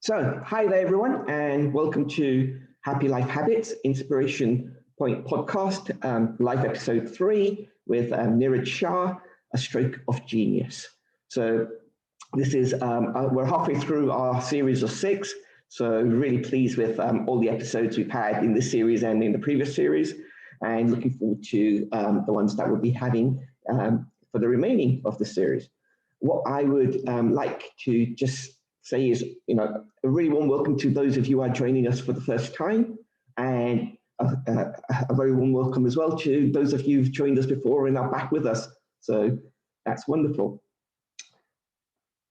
So, hi there, everyone, and welcome to Happy Life Habits Inspiration Point Podcast, live episode 3 with Niraj Shah, A Stroke of Genius. So, this is we're halfway through our series of 6. So, really pleased with all the episodes we've had in this series and in the previous series, and looking forward to the ones that we'll be having for the remaining of the series. What I would like to just say is, a really warm welcome to those of you who are joining us for the first time, and a very warm welcome as well to those of you who've joined us before and are back with us. So that's wonderful.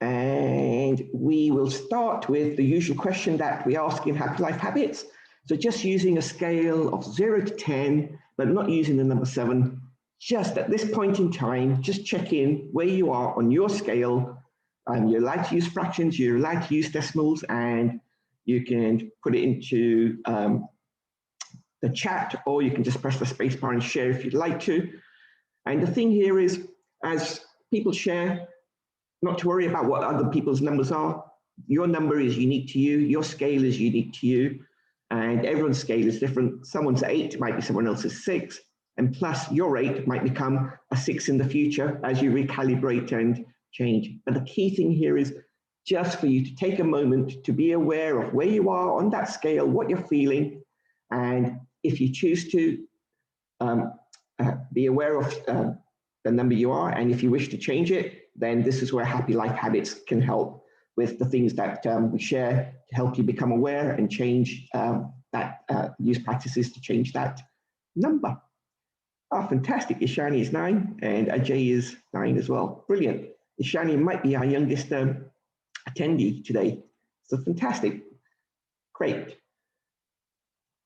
And we will start with the usual question that we ask in Happy Life Habits. So just using a scale of 0 to 10, but not using the number 7, just at this point in time, just check in where you are on your scale. You're allowed to use fractions, you're allowed to use decimals, and you can put it into the chat, or you can just press the spacebar and share if you'd like to. And the thing here is, as people share, not to worry about what other people's numbers are. Your number is unique to you, your scale is unique to you, and everyone's scale is different. Someone's 8 might be someone else's 6, and plus your 8 might become a 6 in the future as you recalibrate and change. But the key thing here is just for you to take a moment to be aware of where you are on that scale, what you're feeling, and if you choose to be aware of the number you are, and if you wish to change it, then this is where Happy Life Habits can help with the things that we share to help you become aware and change use practices to change that number. Oh, fantastic. Ishani is 9 and Ajay is 9 as well. Brilliant. Ishani might be our youngest attendee today. So fantastic. Great.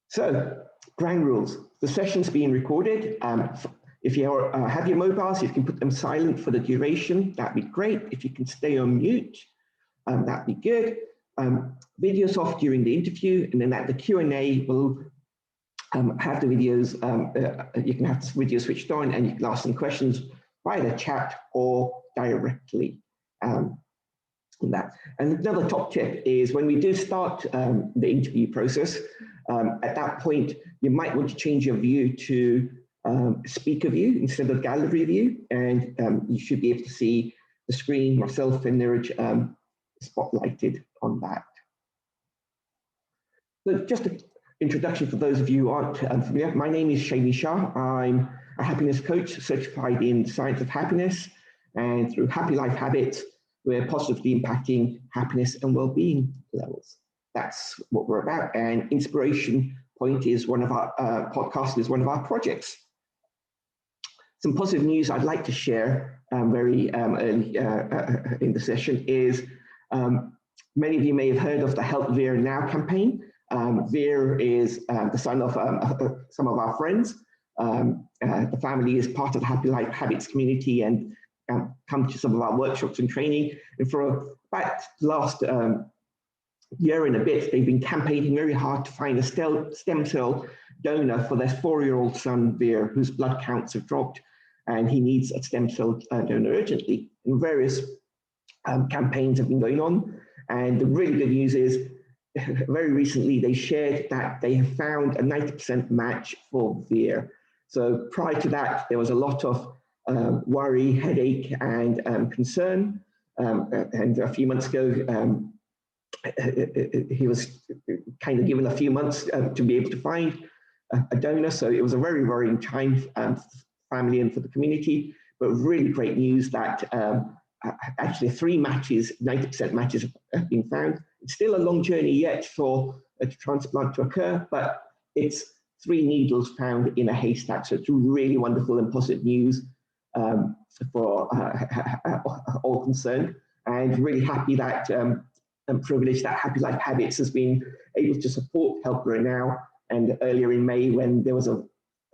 So, ground rules. The session's being recorded. If you have your mobiles, you can put them silent for the duration. That'd be great. If you can stay on mute, that'd be good. Videos off during the interview, and then at the Q&A, we'll have the videos. You can have the video switched on, and you can ask some questions via the chat or directly in that. And another top tip is when we do start the interview process, at that point, you might want to change your view to speaker view instead of gallery view, and you should be able to see the screen, myself and Niraj spotlighted on that. So just an introduction for those of you who aren't familiar. My name is Niraj Shah. I'm a happiness coach certified in the science of happiness, and through Happy Life Habits, we're positively impacting happiness and well-being levels. That's what we're about, and Inspiration Point is one of our podcasts, is one of our projects. Some positive news I'd like to share very early in the session is many of you may have heard of the Help Veer Now campaign. Veer is the son of some of our friends. The family is part of the Happy Life Habits community and come to some of our workshops and training. And for about the last year and a bit, they've been campaigning very hard to find a stem cell donor for their 4-year-old son, Veer, whose blood counts have dropped, and he needs a stem cell donor urgently. And various campaigns have been going on. And the really good news is, very recently, they shared that they have found a 90% match for Veer. So prior to that, there was a lot of worry, headache, and concern. And a few months ago, he was kind of given a few months to be able to find a donor. So it was a very worrying time for the family and for the community, but really great news that actually 3 matches, 90% matches have been found. It's still a long journey yet for a transplant to occur, but it's 3 needles found in a haystack. So it's really wonderful and positive news for all concerned, and really happy that and privileged that Happy Life Habits has been able to support Help Veer Now. And earlier in May, when there was a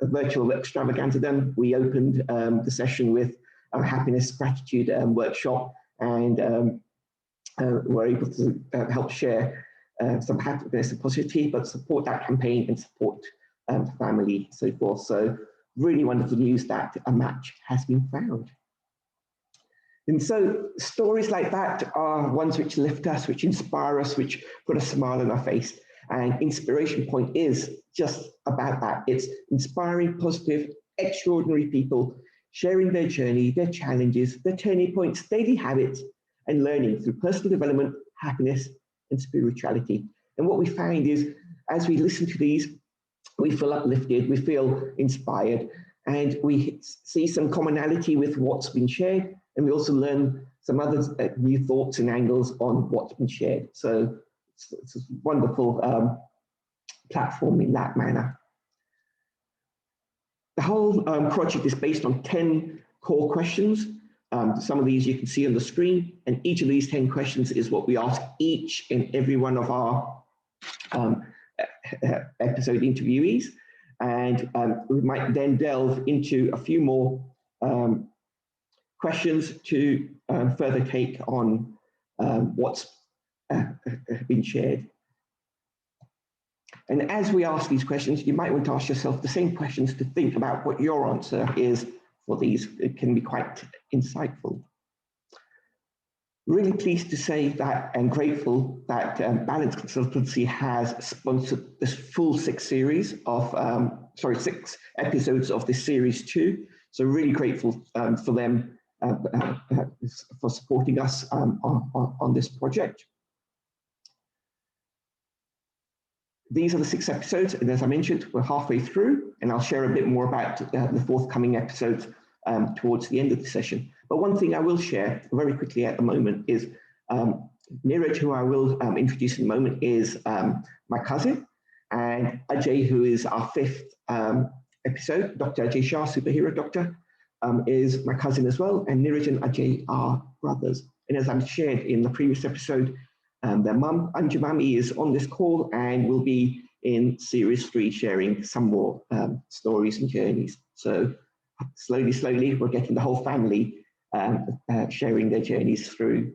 virtual extravaganza done, we opened the session with a happiness gratitude workshop, and were able to help share some happiness and positivity, but support that campaign and support the family and so forth. So really wonderful news that a match has been found. And so stories like that are ones which lift us, which inspire us, which put a smile on our face. And Inspiration Point is just about that. It's inspiring, positive, extraordinary people sharing their journey, their challenges, their turning points, daily habits, and learning through personal development, happiness, and spirituality. And what we find is as we listen to these, we feel uplifted, we feel inspired, and we see some commonality with what's been shared, and we also learn some other new thoughts and angles on what's been shared. So it's a wonderful platform in that manner. The whole project is based on 10 core questions. Some of these you can see on the screen, and each of these 10 questions is what we ask each and every one of our episode interviewees. And we might then delve into a few more questions to further take on what's been shared. And as we ask these questions, you might want to ask yourself the same questions to think about what your answer is for these. It can be quite insightful. Really pleased to say that and grateful that Balance Consultancy has sponsored this full 6 episodes of this series 2. So really grateful for them for supporting us on this project. These are the 6 episodes, and as I mentioned, we're halfway through, and I'll share a bit more about the forthcoming episodes towards the end of the session. But one thing I will share very quickly at the moment is Niraj, who I will introduce in a moment, is my cousin, and Ajay, who is our 5th episode, Dr. Ajay Shah, superhero doctor, is my cousin as well, and Niraj and Ajay are brothers. And as I've shared in the previous episode, their mum, Anjumami, is on this call and will be in series 3 sharing some more stories and journeys. So slowly, we're getting the whole family sharing their journeys through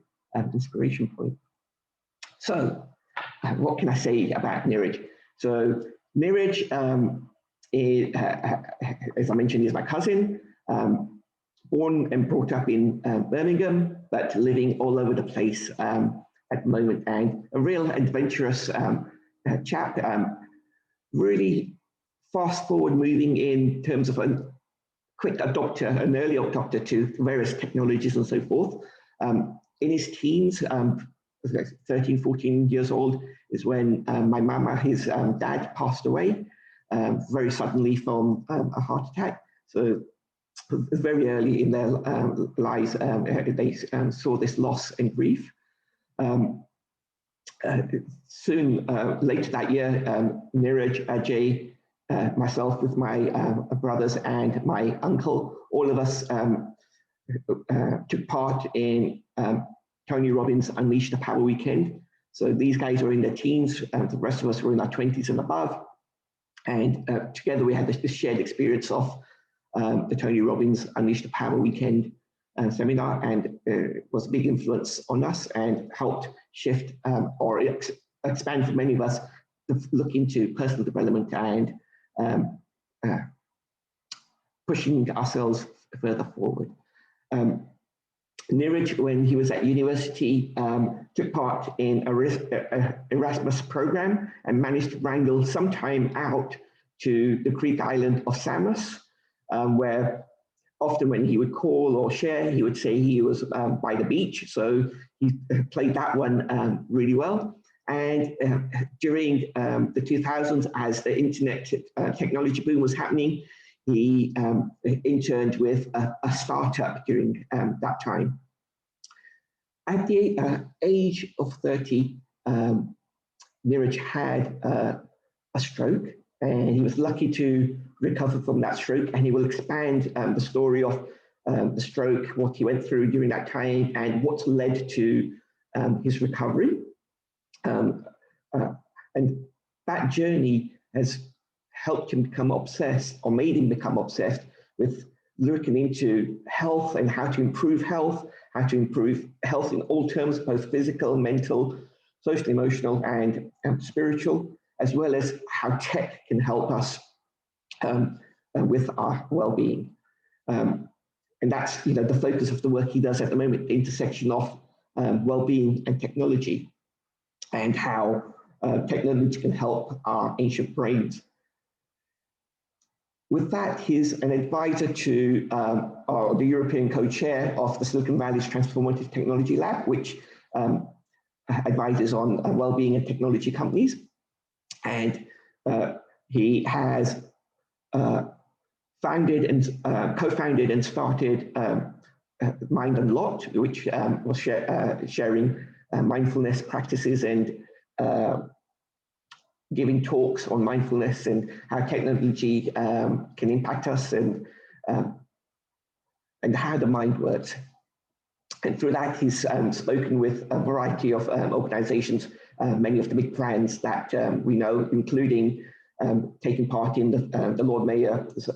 Inspiration Point. So what can I say about Niraj? So Niraj, as I mentioned, is my cousin, born and brought up in Birmingham, but living all over the place at the moment, and a real adventurous chap, really fast forward moving in terms of an early adopter to various technologies and so forth. In his teens, 13, 14 years old, is when my mama, his dad, passed away very suddenly from a heart attack. So very early in their lives, they saw this loss and grief. Soon, later that year, Niraj, Ajay, myself with my brothers and my uncle, all of us took part in Tony Robbins' Unleash the Power Weekend. So these guys were in their teens, the rest of us were in our 20s and above. And together we had this shared experience of the Tony Robbins Unleash the Power Weekend seminar, and was a big influence on us and helped shift or expand for many of us to look into personal development and pushing ourselves further forward. Niraj, when he was at university, took part in a Erasmus program and managed to wrangle some time out to the Greek island of Samos, where often when he would call or share, he would say he was by the beach. So he played that one really well. And during the 2000s, as the internet technology boom was happening, he interned with a startup during that time. At the age of 30, Niraj had a stroke, and he was lucky to recover from that stroke. And he will expand the story of the stroke, what he went through during that time, and what's led to his recovery. And that journey has helped him become obsessed, or made him become obsessed with looking into health and how to improve health in all terms, both physical, mental, social, emotional, and spiritual, as well as how tech can help us with our well-being. and that's the focus of the work he does at the moment, the intersection of well-being and technology, and how technology can help our ancient brains. With that, he's an advisor to the European co-chair of the Silicon Valley's Transformative Technology Lab, which advises on well-being and technology companies. And he has founded and co-founded and started Mind Unlocked, which was sharing mindfulness practices and giving talks on mindfulness and how technology can impact us and how the mind works. And through that, he's spoken with a variety of organizations, many of the big brands that we know, including taking part in the Lord Mayor's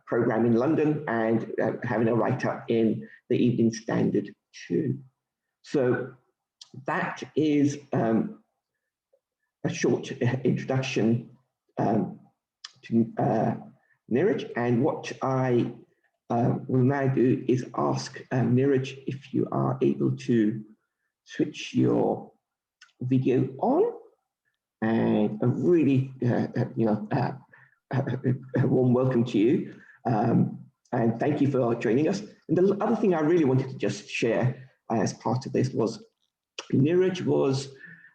program in London and having a write-up in the Evening Standard too. So that is a short introduction to Niraj, and what I will now do is ask Niraj if you are able to switch your video on, and a really a warm welcome to you, and thank you for joining us. And the other thing I really wanted to just share as part of this was Niraj was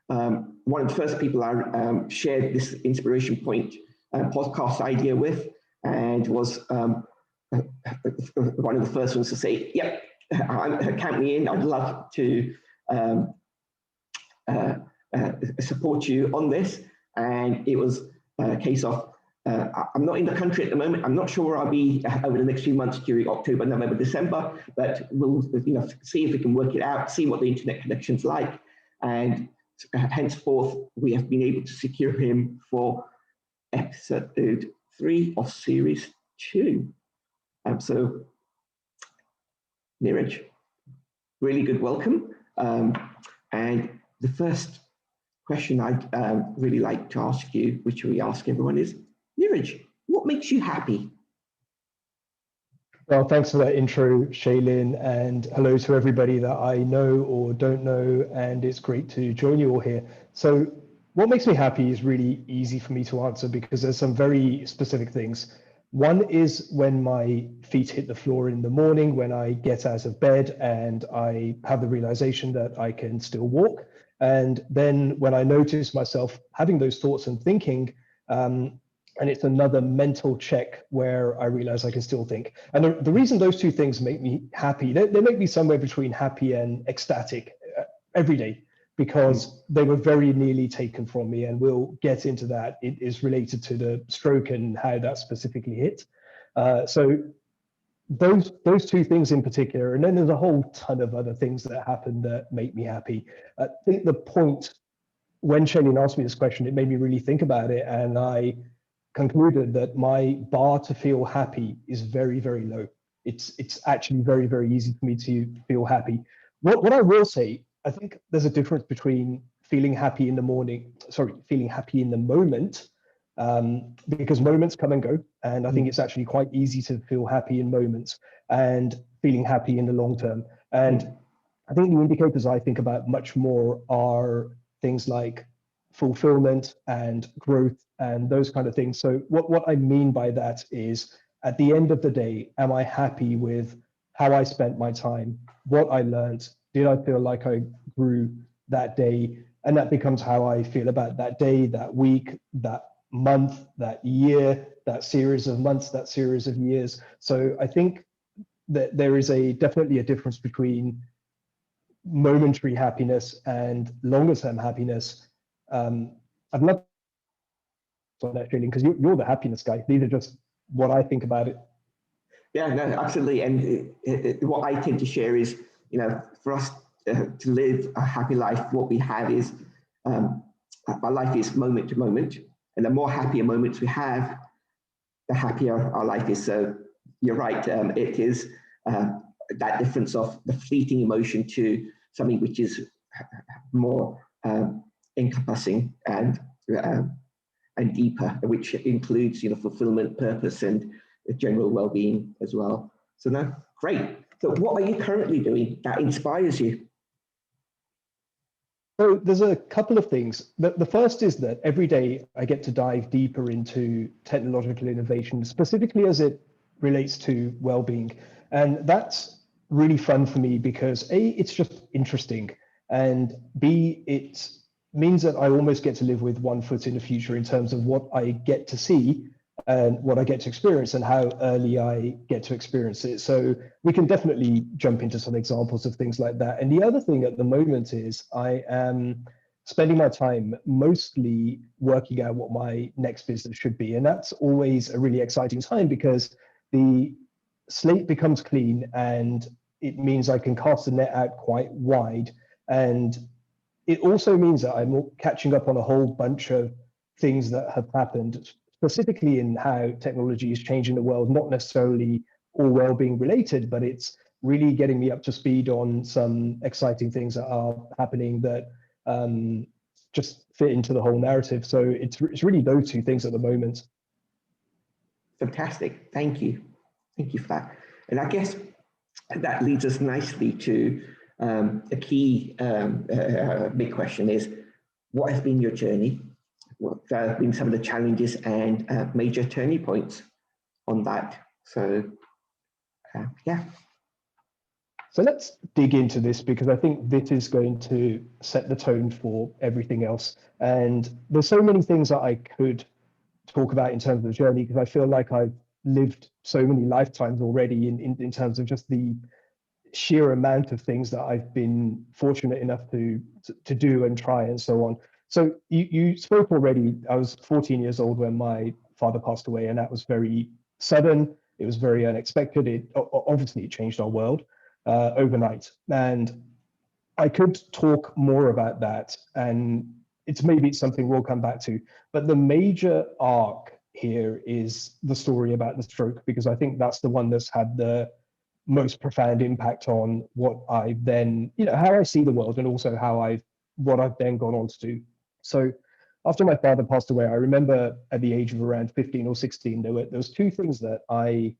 one of the first people I shared this Inspiration Point podcast idea with, and was one of the first ones to say, yep, count me in, I'd love to support you on this. And it was a case of, I'm not in the country at the moment, I'm not sure where I'll be over the next few months during October, November, December, but we'll see if we can work it out, see what the internet connection's like. And henceforth, we have been able to secure him for episode 3 of series 2. So, Niraj, really good welcome. And the first question I'd really like to ask you, which we ask everyone, is, Niraj, what makes you happy? Well, thanks for that intro, Shailin, and hello to everybody that I know or don't know, and it's great to join you all here. So what makes me happy is really easy for me to answer because there's some very specific things. One is when my feet hit the floor in the morning, when I get out of bed and I have the realization that I can still walk. And then when I notice myself having those thoughts and thinking, and it's another mental check where I realize I can still think. And the reason those two things make me happy, they make me somewhere between happy and ecstatic every day, because they were very nearly taken from me, and we'll get into that. It is related to the stroke and how that specifically hit. So those two things in particular, and then there's a whole ton of other things that happen that make me happy. I think the point, when Shailin asked me this question, it made me really think about it, and I concluded that my bar to feel happy is very, very low. It's actually very, very easy for me to feel happy. What I will say, I think there's a difference between feeling happy in the feeling happy in the moment, because moments come and go. And I think it's actually quite easy to feel happy in moments, and feeling happy in the long term. And I think the indicators I think about much more are things like fulfillment and growth and those kind of things. So what I mean by that is, at the end of the day, am I happy with how I spent my time, what I learned? Did I feel like I grew that day? And that becomes how I feel about that day, that week, that month, that year, that series of months, that series of years. So I think that there is definitely a difference between momentary happiness and longer term happiness. I'd love on that, Shailin, because you're the happiness guy. These are just what I think about it. Yeah, no, absolutely. And what I tend to share is, for us to live a happy life, what we have is our life is moment to moment, and the more happier moments we have, the happier our life is. So you're right. It is that difference of the fleeting emotion to something which is more encompassing and deeper, which includes fulfillment, purpose, and general well-being as well. So no, great. So what are you currently doing that inspires you? So there's a couple of things. The first is that every day I get to dive deeper into technological innovation, specifically as it relates to well-being. And that's really fun for me because A, it's just interesting, and B, it means that I almost get to live with one foot in the future in terms of what I get to see and what I get to experience and how early I get to experience it. So we can definitely jump into some examples of things like that. And the other thing at the moment is I am spending my time mostly working out what my next business should be. And that's always a really exciting time because the slate becomes clean and it means I can cast the net out quite wide. And it also means that I'm catching up on a whole bunch of things that have happened, specifically in how technology is changing the world, not necessarily all well-being related, but it's really getting me up to speed on some exciting things that are happening that just fit into the whole narrative. So it's really those two things at the moment. Fantastic. Thank you. Thank you for that. And I guess that leads us nicely to a key big question is, what has been your journey? What have been some of the challenges and major turning points on that? So, yeah. So let's dig into this because I think this is going to set the tone for everything else. And there's so many things that I could talk about in terms of the journey because I feel like I've lived so many lifetimes already in terms of just the sheer amount of things that I've been fortunate enough to do and try and so on. So you spoke already. I was 14 years old when my father passed away, and that was very sudden. It was very unexpected. It obviously it changed our world overnight, and I could talk more about that, and it's something we'll come back to. But the major arc here is the story about the stroke, because I think that's the one that's had the most profound impact on what I then, how I see the world, and also what I've then gone on to do. So after my father passed away, I remember at the age of around 15 or 16, there was two things that I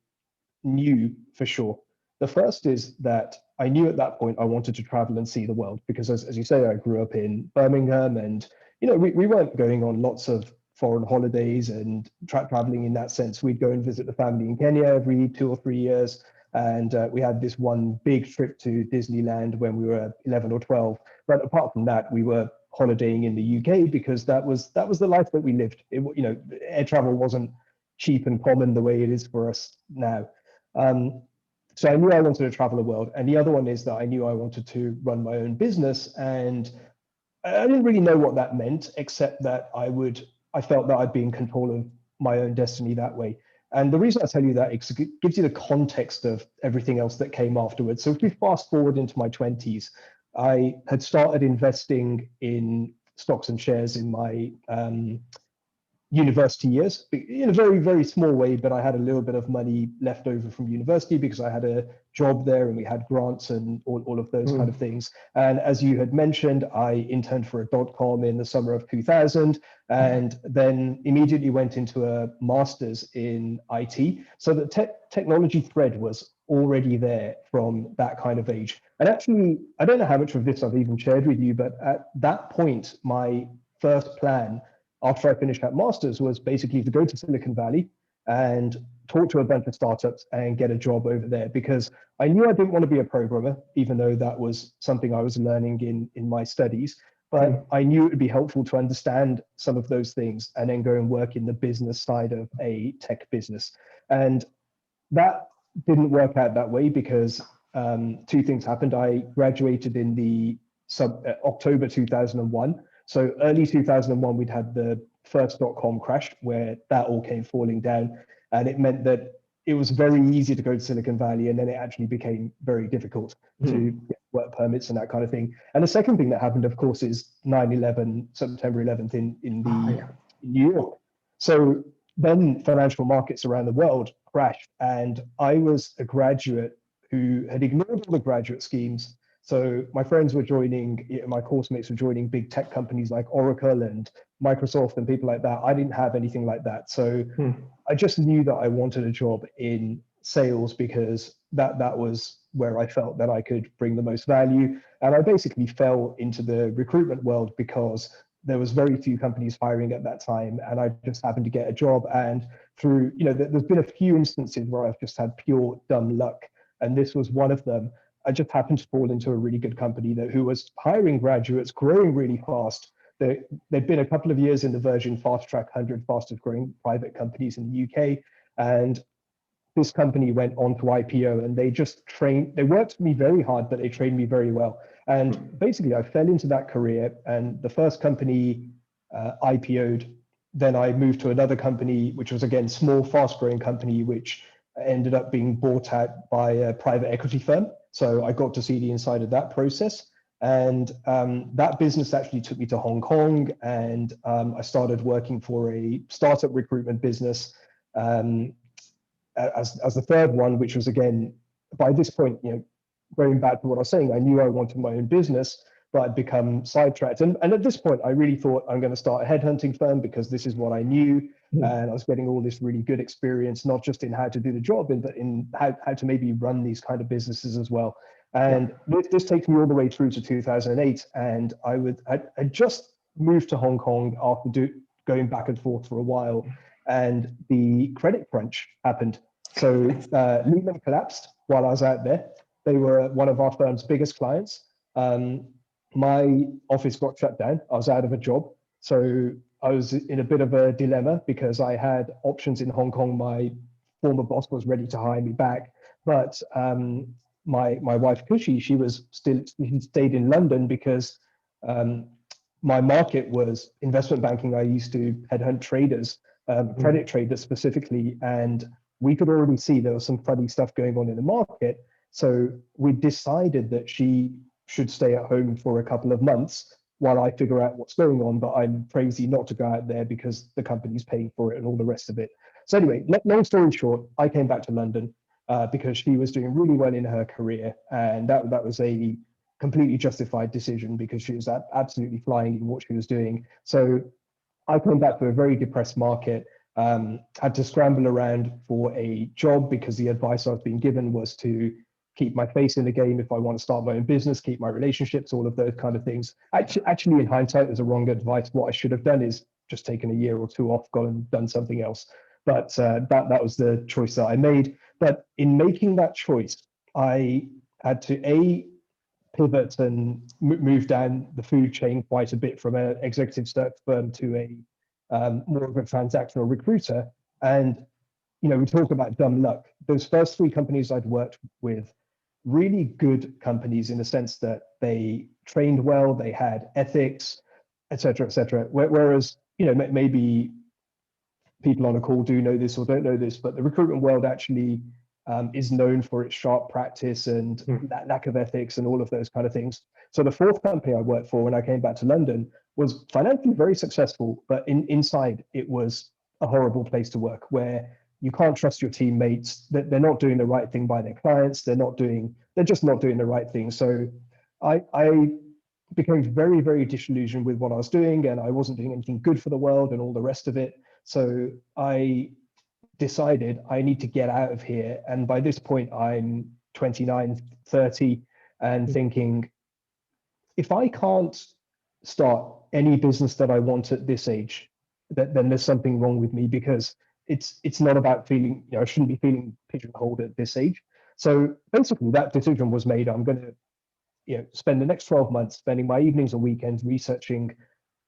knew for sure. The first is that I knew at that point I wanted to travel and see the world because, as you say, I grew up in Birmingham, and we weren't going on lots of foreign holidays and traveling in that sense. We'd go and visit the family in Kenya every 2 or 3 years, and we had this one big trip to Disneyland when we were 11 or 12. But apart from that, we were holidaying in the UK because that was the life that we lived. Air travel wasn't cheap and common the way it is for us now. So I knew I wanted to travel the world. And the other one is that I knew I wanted to run my own business. And I didn't really know what that meant, except that I felt that I'd be in control of my own destiny that way. And the reason I tell you that is it gives you the context of everything else that came afterwards. So if we fast forward into my 20s, I had started investing in stocks and shares in my university years in a very, very small way, but I had a little bit of money left over from university because I had a job there and we had grants and all of those kind of things. And as you had mentioned, I interned for a .com in the summer of 2000 and then immediately went into a master's in IT. So the technology thread was already there from that kind of age. And actually, I don't know how much of this I've even shared with you, but at that point, my first plan after I finished that master's was basically to go to Silicon Valley and talk to a bunch of startups and get a job over there, because I knew I didn't want to be a programmer, even though that was something I was learning in my studies. But I knew it would be helpful to understand some of those things and then go and work in the business side of a tech business. And that didn't work out that way because two things happened. I graduated in the October 2001. So early 2001, we'd had the first .com crash where that all came falling down. And it meant that it was very easy to go to Silicon Valley, and then it actually became very difficult to get work permits and that kind of thing. And the second thing that happened, of course, is 9/11, September 11th in New York. So then financial markets around the world crashed, and I was a graduate who had ignored all the graduate schemes. So my friends were joining, my course mates were joining big tech companies like Oracle and Microsoft and people like that. I didn't have anything like that. So I just knew that I wanted a job in sales because that was where I felt that I could bring the most value. And I basically fell into the recruitment world because there was very few companies hiring at that time, and I just happened to get a job. And through, there's been a few instances where I've just had pure dumb luck, and this was one of them. I just happened to fall into a really good company who was hiring graduates, growing really fast. They'd been a couple of years in the Virgin Fast Track 100 fastest growing private companies in the UK, and this company went on to IPO, and they worked me very hard, but they trained me very well. And basically I fell into that career, and the first company IPO'd. Then I moved to another company, which was again, small, fast growing company, which ended up being bought out by a private equity firm. So I got to see the inside of that process. And that business actually took me to Hong Kong, and I started working for a startup recruitment business as the third one, which was again, by this point, going back to what I was saying, I knew I wanted my own business, but I'd become sidetracked. And at this point, I really thought I'm going to start a headhunting firm because this is what I knew. And I was getting all this really good experience, not just in how to do the job, but in how to maybe run these kind of businesses as well. And this takes me all the way through to 2008. And I just moved to Hong Kong after going back and forth for a while. And the credit crunch happened. So Lehman collapsed while I was out there. They were one of our firm's biggest clients. My office got shut down. I was out of a job. So I was in a bit of a dilemma because I had options in Hong Kong. My former boss was ready to hire me back. But my wife, Kushi, she stayed in London because my market was investment banking. I used to headhunt traders, credit traders specifically, and we could already see there was some funny stuff going on in the market. So we decided that she should stay at home for a couple of months while I figure out what's going on. But I'm crazy not to go out there because the company's paying for it and all the rest of it. So anyway, long story short, I came back to London because she was doing really well in her career. And that was a completely justified decision because she was absolutely flying in what she was doing. So I came back to a very depressed market, had to scramble around for a job because the advice I was being given was to keep my face in the game if I want to start my own business, keep my relationships, all of those kind of things. Actually, in hindsight, it was a wrong advice. What I should have done is just taken a year or two off, gone and done something else. But that was the choice that I made. But in making that choice, I had to pivot and move down the food chain quite a bit from an executive search firm to a more of a transactional recruiter. And we talk about dumb luck. Those first three companies I'd worked with, really good companies in the sense that they trained well, they had ethics, et cetera, et cetera. Whereas, maybe people on a call do know this or don't know this, but the recruitment world actually is known for its sharp practice and that lack of ethics and all of those kind of things. So the fourth company I worked for when I came back to London was financially very successful, but inside it was a horrible place to work where you can't trust your teammates, that they're not doing the right thing by their clients, they're just not doing the right thing. So I became very, very disillusioned with what I was doing, and I wasn't doing anything good for the world and all the rest of it. So I decided I need to get out of here. And by this point, I'm 29, 30, and thinking, if I can't start any business that I want at this age, then there's something wrong with me, because it's not about feeling, I shouldn't be feeling pigeonholed at this age. So basically that decision was made. I'm going to spend the next 12 months spending my evenings and weekends researching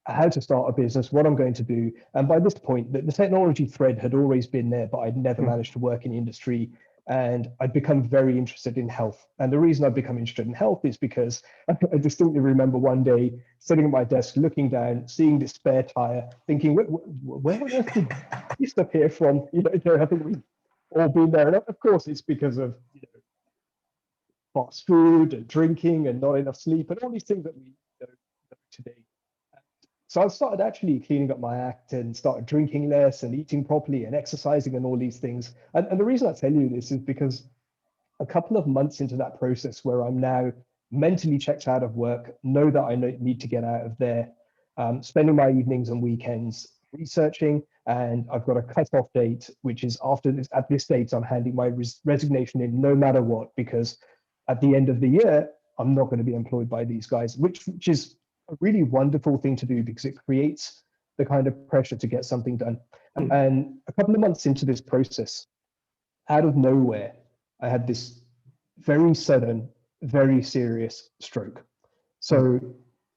how to start a business, what I'm going to do. And by this point, the technology thread had always been there, but I'd never managed to work in the industry. And I'd become very interested in health. And the reason I'd become interested in health is because I distinctly remember one day sitting at my desk, looking down, seeing this spare tire, thinking, where on earth did this stuff here from? I think we've all been there. And of course, it's because of fast food and drinking and not enough sleep and all these things that we know today. So I started actually cleaning up my act and started drinking less and eating properly and exercising and all these things. And the reason I tell you this is because a couple of months into that process, where I'm now mentally checked out of work, know that I need to get out of there, spending my evenings and weekends researching, and I've got a cut-off date, which is after this. At this date, I'm handing my resignation in no matter what, because at the end of the year, I'm not going to be employed by these guys, which is a really wonderful thing to do because it creates the kind of pressure to get something done. And a couple of months into this process, out of nowhere, I had this very sudden, very serious stroke. So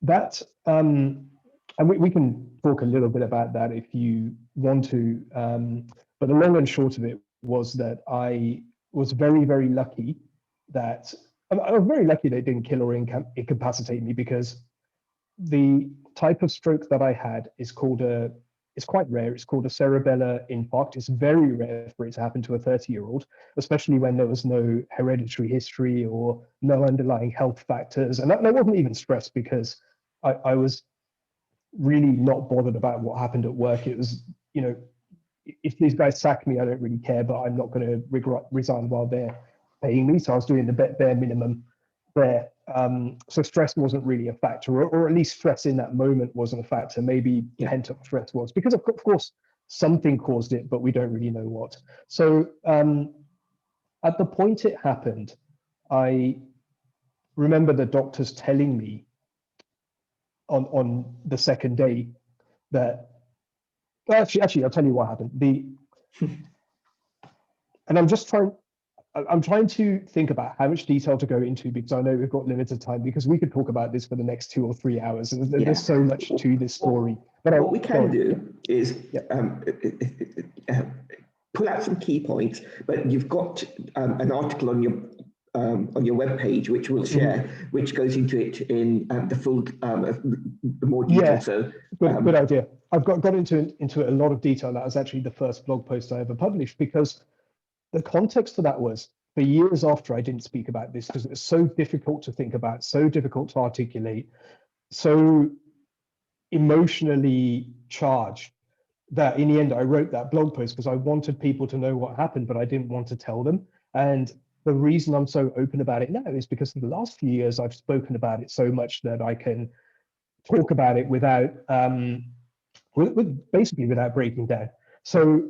that, and we can talk a little bit about that if you want to. But the long and short of it was that I was very, very lucky that I was very lucky they didn't kill or incapacitate me, because the type of stroke that I had is called it's quite rare. It's called a cerebellar infarct. It's very rare for it to happen to a 30-year-old, especially when there was no hereditary history or no underlying health factors. And I wasn't even stressed because I was really not bothered about what happened at work. It was, if these guys sack me, I don't really care, but I'm not going to resign while they're paying me. So I was doing the bare minimum there. So stress wasn't really a factor, or at least stress in that moment wasn't a factor. Maybe pent-up stress was, because of course something caused it, but we don't really know what. So at the point it happened, I remember the doctors telling me on the second day that, well, actually, I'll tell you what happened. And I'm trying to think about how much detail to go into, because I know we've got limited time, because we could talk about this for the next 2 or 3 hours. And there's so much to this story. But what we can do is pull out some key points, but you've got an article on your webpage, which we'll share, which goes into it in the full, the more detail. Yeah, so good idea. I've got into a lot of detail. That was actually the first blog post I ever published, because the context for that was, for years after, I didn't speak about this because it was so difficult to think about, so difficult to articulate, so emotionally charged, that in the end I wrote that blog post because I wanted people to know what happened, but I didn't want to tell them. And the reason I'm so open about it now is because in the last few years I've spoken about it so much that I can talk about it without basically without breaking down. So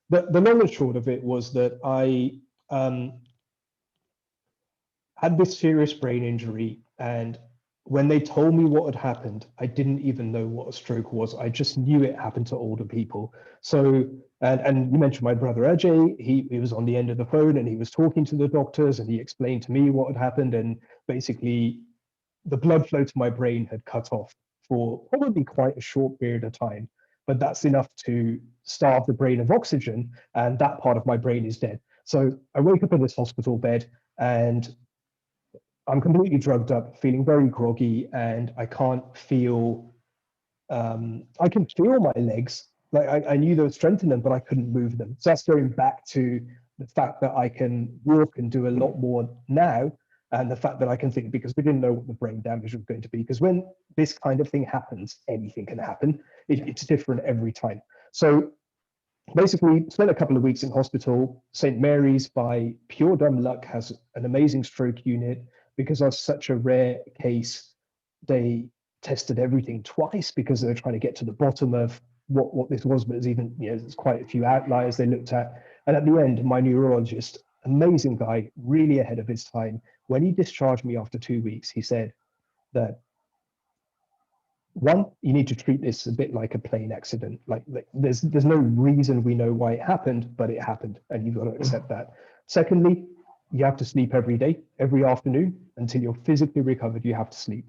the long and short of it was that I had this serious brain injury, and when they told me what had happened, I didn't even know what a stroke was. I just knew it happened to older people. So, and you mentioned my brother Ajay, he was on the end of the phone and he was talking to the doctors and he explained to me what had happened, and basically the blood flow to my brain had cut off for probably quite a short period of time, but that's enough to starve the brain of oxygen, and that part of my brain is dead. So I wake up in this hospital bed and I'm completely drugged up, feeling very groggy, and I can't feel, I can feel my legs. Like I knew there was strength in them, but I couldn't move them. So that's going back to the fact that I can walk and do a lot more now, and the fact that I can think, because we didn't know what the brain damage was going to be. Because when this kind of thing happens, anything can happen. It's different every time. So basically spent a couple of weeks in hospital. St. Mary's, by pure dumb luck, has an amazing stroke unit. Because I was such a rare case, they tested everything twice because they were trying to get to the bottom of what this was. But there's even, there's quite a few outliers they looked at. And at the end, my neurologist, amazing guy, really ahead of his time, when he discharged me after 2 weeks, he said that, one, you need to treat this a bit like a plane accident. Like there's no reason we know why it happened, but it happened, and you've got to accept that. Secondly, you have to sleep every day, every afternoon, until you're physically recovered. You have to sleep,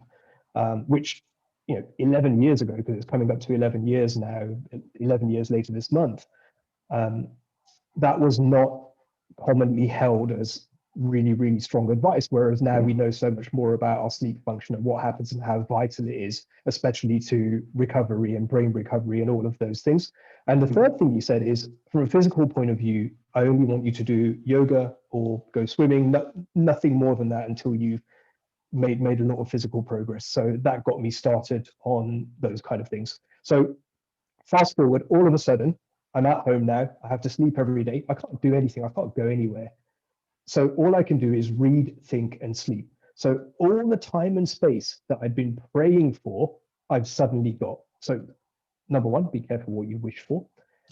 which 11 years ago, because it's coming up to 11 years now, 11 years later this month, that was not commonly held as really, really strong advice. Whereas now we know so much more about our sleep function and what happens and how vital it is, especially to recovery and brain recovery and all of those things. And the third thing you said is, from a physical point of view, I only want you to do yoga or go swimming, nothing more than that until you've made a lot of physical progress. So that got me started on those kind of things. So fast forward, all of a sudden, I'm at home now. I have to sleep every day. I can't do anything. I can't go anywhere. So all I can do is read, think, and sleep. So all the time and space that I'd been praying for, I've suddenly got. So number one, be careful what you wish for.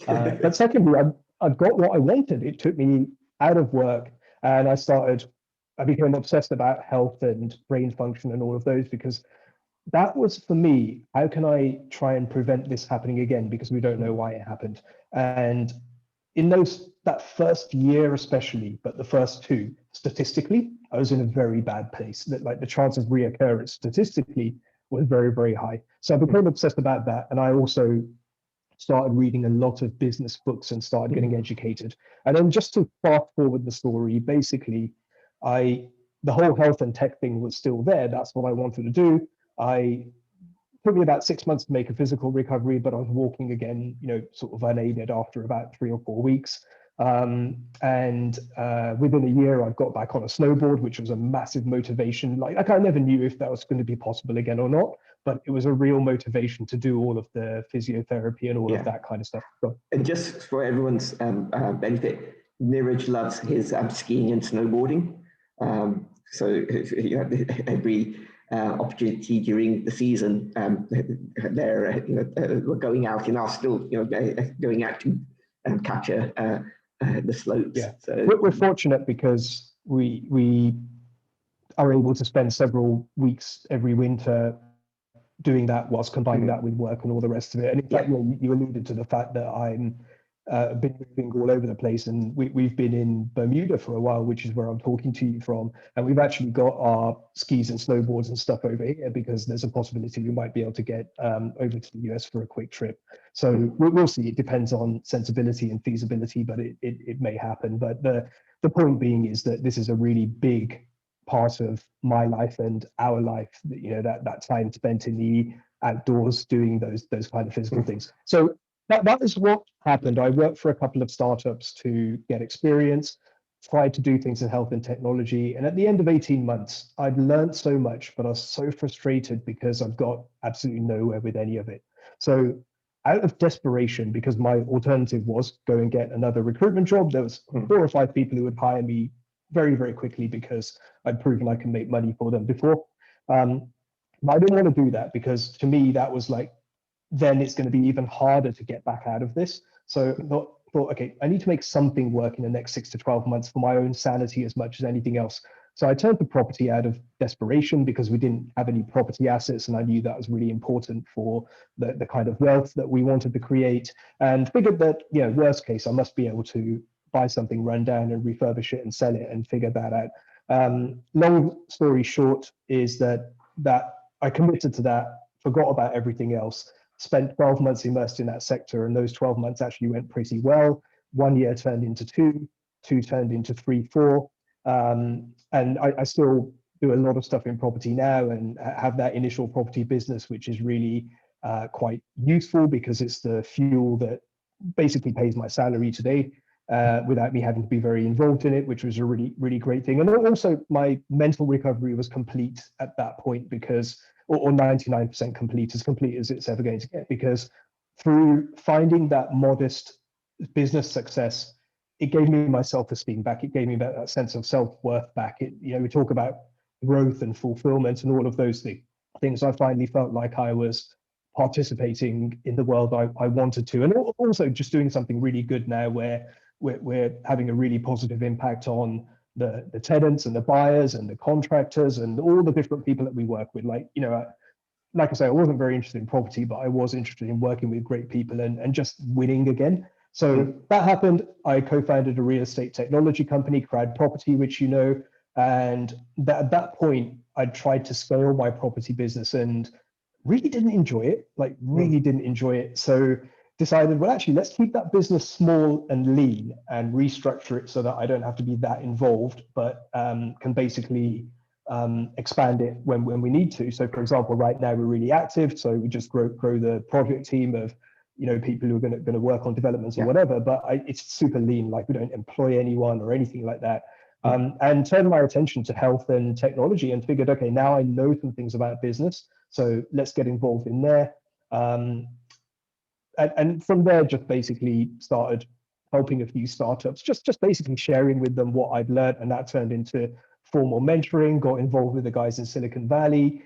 But secondly, I got what I wanted. It took me out of work, and I became obsessed about health and brain function and all of those, because that was, for me, how can I try and prevent this happening again? Because we don't know why it happened. And in that first year especially, but the first two, statistically, I was in a very bad place. That, like, the chance of reoccurrence statistically was very, very high. So I became obsessed about that. And I also started reading a lot of business books and started getting educated. And then, just to fast forward the story, basically, the whole health and tech thing was still there. That's what I wanted to do. It took me about 6 months to make a physical recovery, but I was walking again, sort of unaided after about 3 or 4 weeks. And within a year, I got back on a snowboard, which was a massive motivation. Like I never knew if that was going to be possible again or not, but it was a real motivation to do all of the physiotherapy and all of that kind of stuff. And just for everyone's benefit, Niraj loves his skiing and snowboarding. So every opportunity during the season, we're going out and are still going out to capture the slopes. Yeah, so we're fortunate because we are able to spend several weeks every winter doing that, whilst combining that with work and all the rest of it. And in fact, you alluded to the fact that I'm been moving all over the place, and we've been in Bermuda for a while, which is where I'm talking to you from, and we've actually got our skis and snowboards and stuff over here because there's a possibility we might be able to get over to the US for a quick trip. So we'll see. It depends on sensibility and feasibility, but it may happen. But the point being is that this is a really big part of my life and our life, that time spent in the outdoors doing those kind of physical things. So that is what happened. I worked for a couple of startups to get experience, tried to do things in health and technology. And at the end of 18 months, I'd learned so much, but I was so frustrated because I've got absolutely nowhere with any of it. So out of desperation, because my alternative was go and get another recruitment job, there was 4 or 5 people who would hire me very, very quickly because I'd proven I can make money for them before. But I didn't want to do that because, to me, that was like, then it's going to be even harder to get back out of this. So I thought, okay, I need to make something work in the next 6 to 12 months for my own sanity as much as anything else. So I turned to property out of desperation because we didn't have any property assets, and I knew that was really important for the kind of wealth that we wanted to create, and figured that, worst case, I must be able to buy something run down and refurbish it and sell it and figure that out. Long story short is that I committed to that, forgot about everything else, spent 12 months immersed in that sector, and those 12 months actually went pretty well. 1 year turned into 2, 2 turned into 3, 4. And I still do a lot of stuff in property now and have that initial property business, which is really quite useful because it's the fuel that basically pays my salary today without me having to be very involved in it, which was a really, really great thing. And also my mental recovery was complete at that point because, or 99% complete as it's ever going to get, because through finding that modest business success, it gave me my self-esteem back. It gave me that sense of self-worth back. We talk about growth and fulfillment and all of those things. I finally felt like I was participating in the world I wanted to, and also just doing something really good now where we're having a really positive impact on the tenants and the buyers and the contractors and all the different people that we work with. Like I say, I wasn't very interested in property, but I was interested in working with great people and just winning again. So that happened. I co-founded a real estate technology company, Crowd Property, which and at that point, I tried to scale my property business and really didn't enjoy it. So decided, well, actually, let's keep that business small and lean and restructure it so that I don't have to be that involved, but can basically expand it when we need to. So, for example, right now we're really active, so we just grow the project team of people who are going to work on developments or whatever. But it's super lean, like we don't employ anyone or anything like that. And turned my attention to health and technology and figured, okay, now I know some things about business, so let's get involved in there. And from there, just basically started helping a few startups, just basically sharing with them what I'd learned, and that turned into formal mentoring. Got involved with the guys in Silicon Valley,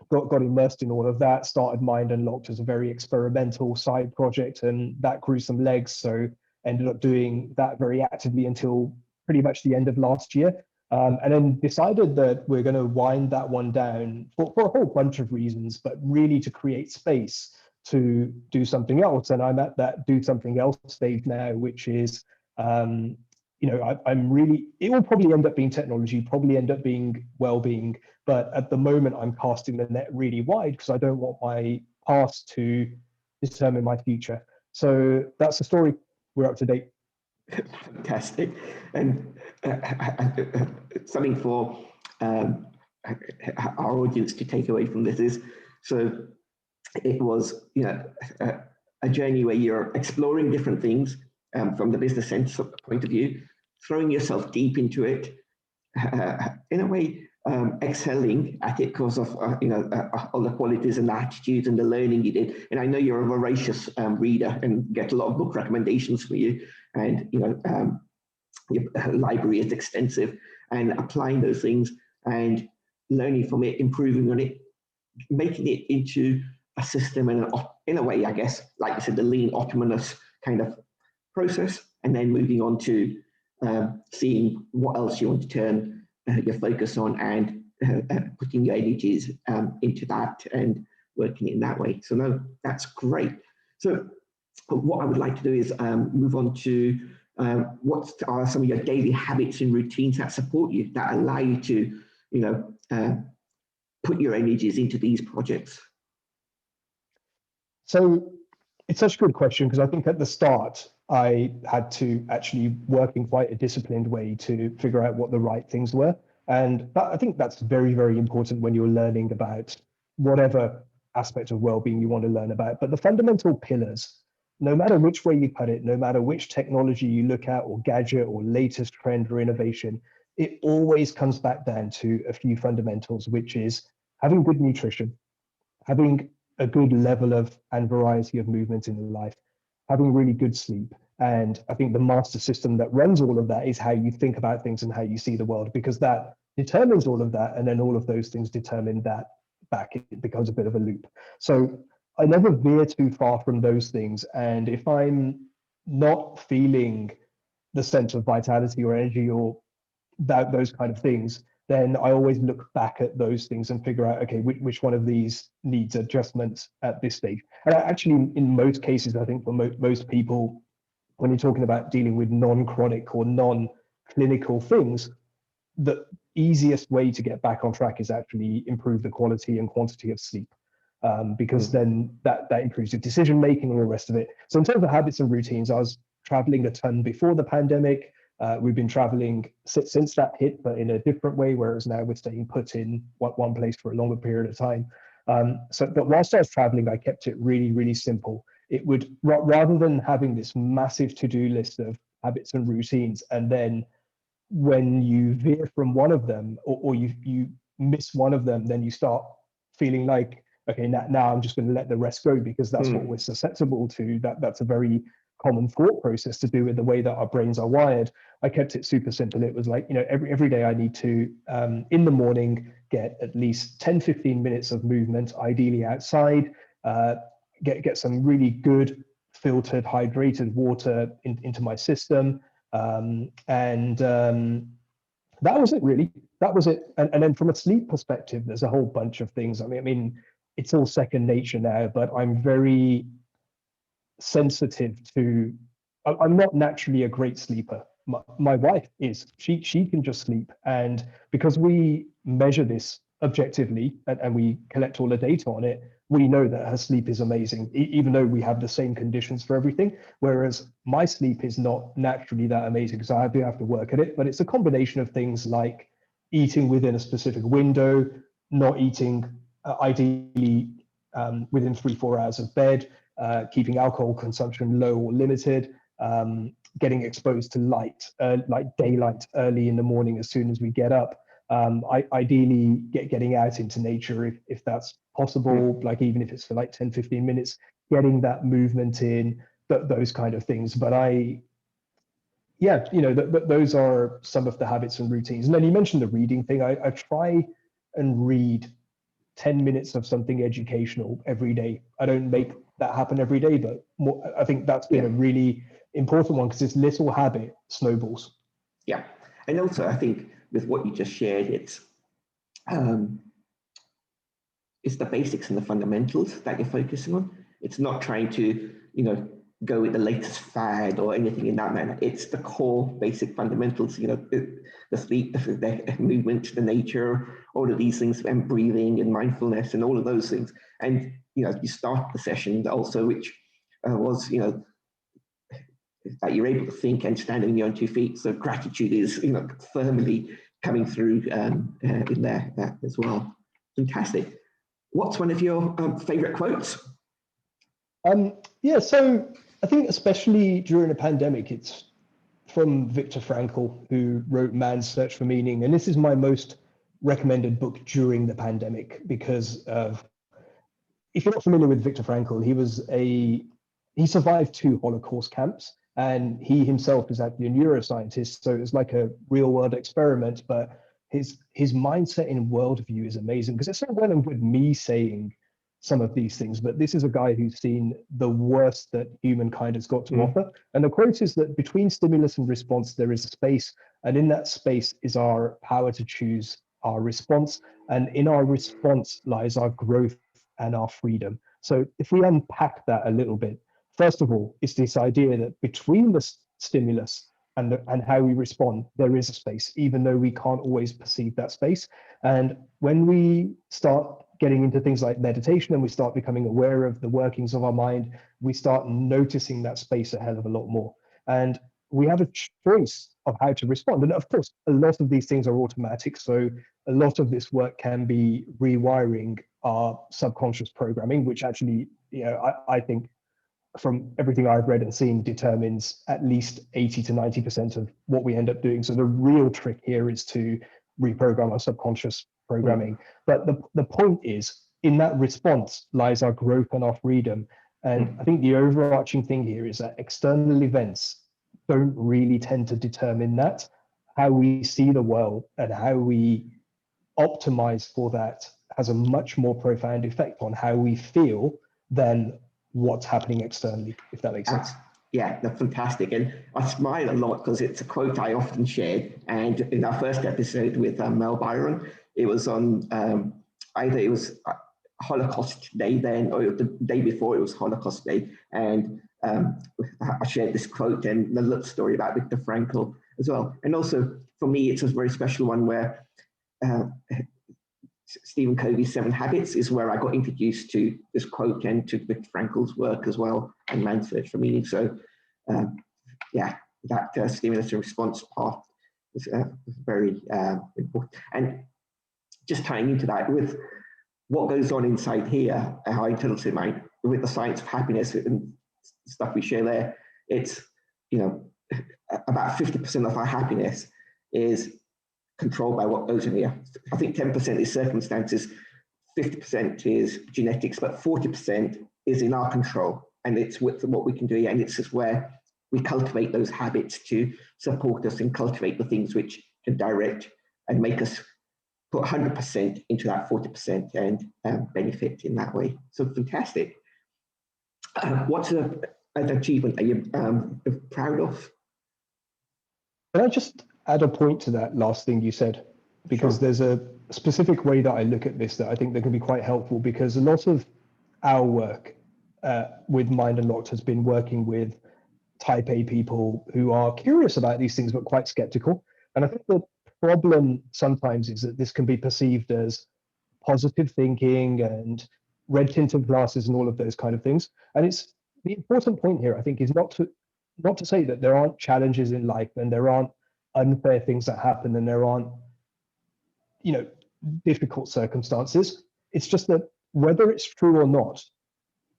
got immersed in all of that, started Mind Unlocked as a very experimental side project, and that grew some legs. So ended up doing that very actively until pretty much the end of last year. And then decided that we're going to wind that one down for a whole bunch of reasons, but really to create space to do something else. And I'm at that do something else stage now, which is, I'm really, it will probably end up being technology, probably end up being well-being, but at the moment I'm casting the net really wide because I don't want my past to determine my future. So that's the story. We're up to date. Fantastic. And something for our audience to take away from this is, so it was, a journey where you're exploring different things from the business sense point of view, throwing yourself deep into it, in a way, excelling at it because of all the qualities and the attitudes and the learning you did. And I know you're a voracious reader and get a lot of book recommendations for you, and your library is extensive. And applying those things and learning from it, improving on it, making it into a system and in a way, I guess, like I said, the lean autonomous kind of process, and then moving on to seeing what else you want to turn your focus on, and putting your energies into that and working in that way. So no, that's great. So what I would like to do is move on to what are some of your daily habits and routines that support you, that allow you to, put your energies into these projects. So it's such a good question, because I think at the start I had to actually work in quite a disciplined way to figure out what the right things were. And I think that's very, very important when you're learning about whatever aspect of well-being you want to learn about. But the fundamental pillars, no matter which way you cut it, no matter which technology you look at or gadget or latest trend or innovation, it always comes back down to a few fundamentals, which is having good nutrition, having a good level of and variety of movement in life, having really good sleep. And I think the master system that runs all of that is how you think about things and how you see the world, because that determines all of that. And then all of those things determine that back. It becomes a bit of a loop. So I never veer too far from those things. And if I'm not feeling the sense of vitality or energy or those kind of things, then I always look back at those things and figure out, okay, which one of these needs adjustments at this stage. And actually, in most cases, I think for most people, when you're talking about dealing with non-chronic or non-clinical things, the easiest way to get back on track is actually improve the quality and quantity of sleep, because then that improves your decision making and all the rest of it. So in terms of habits and routines, I was traveling a ton before the pandemic. We've been traveling since that hit, but in a different way, whereas now we're staying put in one place for a longer period of time. But whilst I was traveling, I kept it really, really simple. It would, rather than having this massive to-do list of habits and routines, and then when you veer from one of them, or you miss one of them, then you start feeling like, okay, now I'm just going to let the rest go because that's what we're susceptible to. That's a very common thought process to do with the way that our brains are wired. I kept it super simple. It was like, every day I need to, in the morning, get at least 10-15 minutes of movement, ideally outside, get some really good filtered, hydrated water into my system. That was it, really. That was it. And then from a sleep perspective, there's a whole bunch of things. I mean, it's all second nature now, but I'm very sensitive to, I'm not naturally a great sleeper. My wife is, she can just sleep. And because we measure this objectively and we collect all the data on it, we know that her sleep is amazing, even though we have the same conditions for everything. Whereas my sleep is not naturally that amazing, because I do have to work at it. But it's a combination of things like eating within a specific window, not eating ideally within 3-4 hours of bed, keeping alcohol consumption low or limited, getting exposed to light, like daylight early in the morning as soon as we get up. Ideally getting out into nature if that's possible, like even if it's for like 10-15 minutes, getting that movement in, those kind of things. But those are some of the habits and routines. And then you mentioned the reading thing. I try and read 10 minutes of something educational every day. I don't make that happen every day, but I think that's been a really important one because this little habit snowballs. Yeah. And also, I think with what you just shared, it's the basics and the fundamentals that you're focusing on. It's not trying to, go with the latest fad or anything in that manner. It's the core basic fundamentals, the sleep, the movement, the nature, all of these things, and breathing and mindfulness and all of those things. And, you start the session also, which was, that you're able to think and stand on your own 2 feet. So gratitude is, firmly coming through in there as well. Fantastic. What's one of your favorite quotes? So I think especially during a pandemic, it's from Viktor Frankl, who wrote Man's Search for Meaning. And this is my most recommended book during the pandemic because if you're not familiar with Viktor Frankl, he survived 2 Holocaust camps, and he himself is actually a neuroscientist. So it's like a real world experiment, but his mindset and worldview is amazing because it's so well and good me saying some of these things, but this is a guy who's seen the worst that humankind has got to offer. And the quote is that between stimulus and response, there is a space, and in that space is our power to choose our response. And in our response lies our growth and our freedom. So if we unpack that a little bit, first of all, it's this idea that between the stimulus and how we respond, there is a space, even though we can't always perceive that space. And when we start getting into things like meditation and we start becoming aware of the workings of our mind, we start noticing that space a hell of a lot more. And we have a choice of how to respond. And of course, a lot of these things are automatic. So a lot of this work can be rewiring our subconscious programming, which actually, I think from everything I've read and seen determines at least 80 to 90% of what we end up doing. So the real trick here is to reprogram our subconscious programming. But the point is, in that response lies our growth and our freedom. And I think the overarching thing here is that external events don't really tend to determine that. How we see the world and how we optimize for that has a much more profound effect on how we feel than what's happening externally, if that makes sense. Yeah, that's fantastic. And I smile a lot because it's a quote I often shared. And in our first episode with Mel Byron, it was on either it was Holocaust Day then, or the day before it was Holocaust Day. And I shared this quote and the little story about Viktor Frankl as well. And also for me, it's a very special one where Stephen Covey's 7 Habits is where I got introduced to this quote and to Viktor Frankl's work as well, and Man's Search for Meaning. So, that stimulus and response part is very important. And just tying into that with what goes on inside here, how Untitled Mind, with the science of happiness and stuff we share there, it's, about 50% of our happiness is controlled by what goes in here. I think 10% is circumstances, 50% is genetics, but 40% is in our control. And it's with what we can do. And it's just where we cultivate those habits to support us and cultivate the things which can direct and make us put 100% into that 40% and benefit in that way. So fantastic. What's an achievement are you proud of? Can I just add a point to that last thing you said? Because there's a specific way that I look at this that I think that can be quite helpful, because a lot of our work with Mind Unlocked has been working with type A people who are curious about these things, but quite skeptical. And I think the problem sometimes is that this can be perceived as positive thinking and red tinted glasses and all of those kind of things. And it's the important point here, I think, is not to say that there aren't challenges in life and there aren't unfair things that happen and there aren't, difficult circumstances. It's just that whether it's true or not,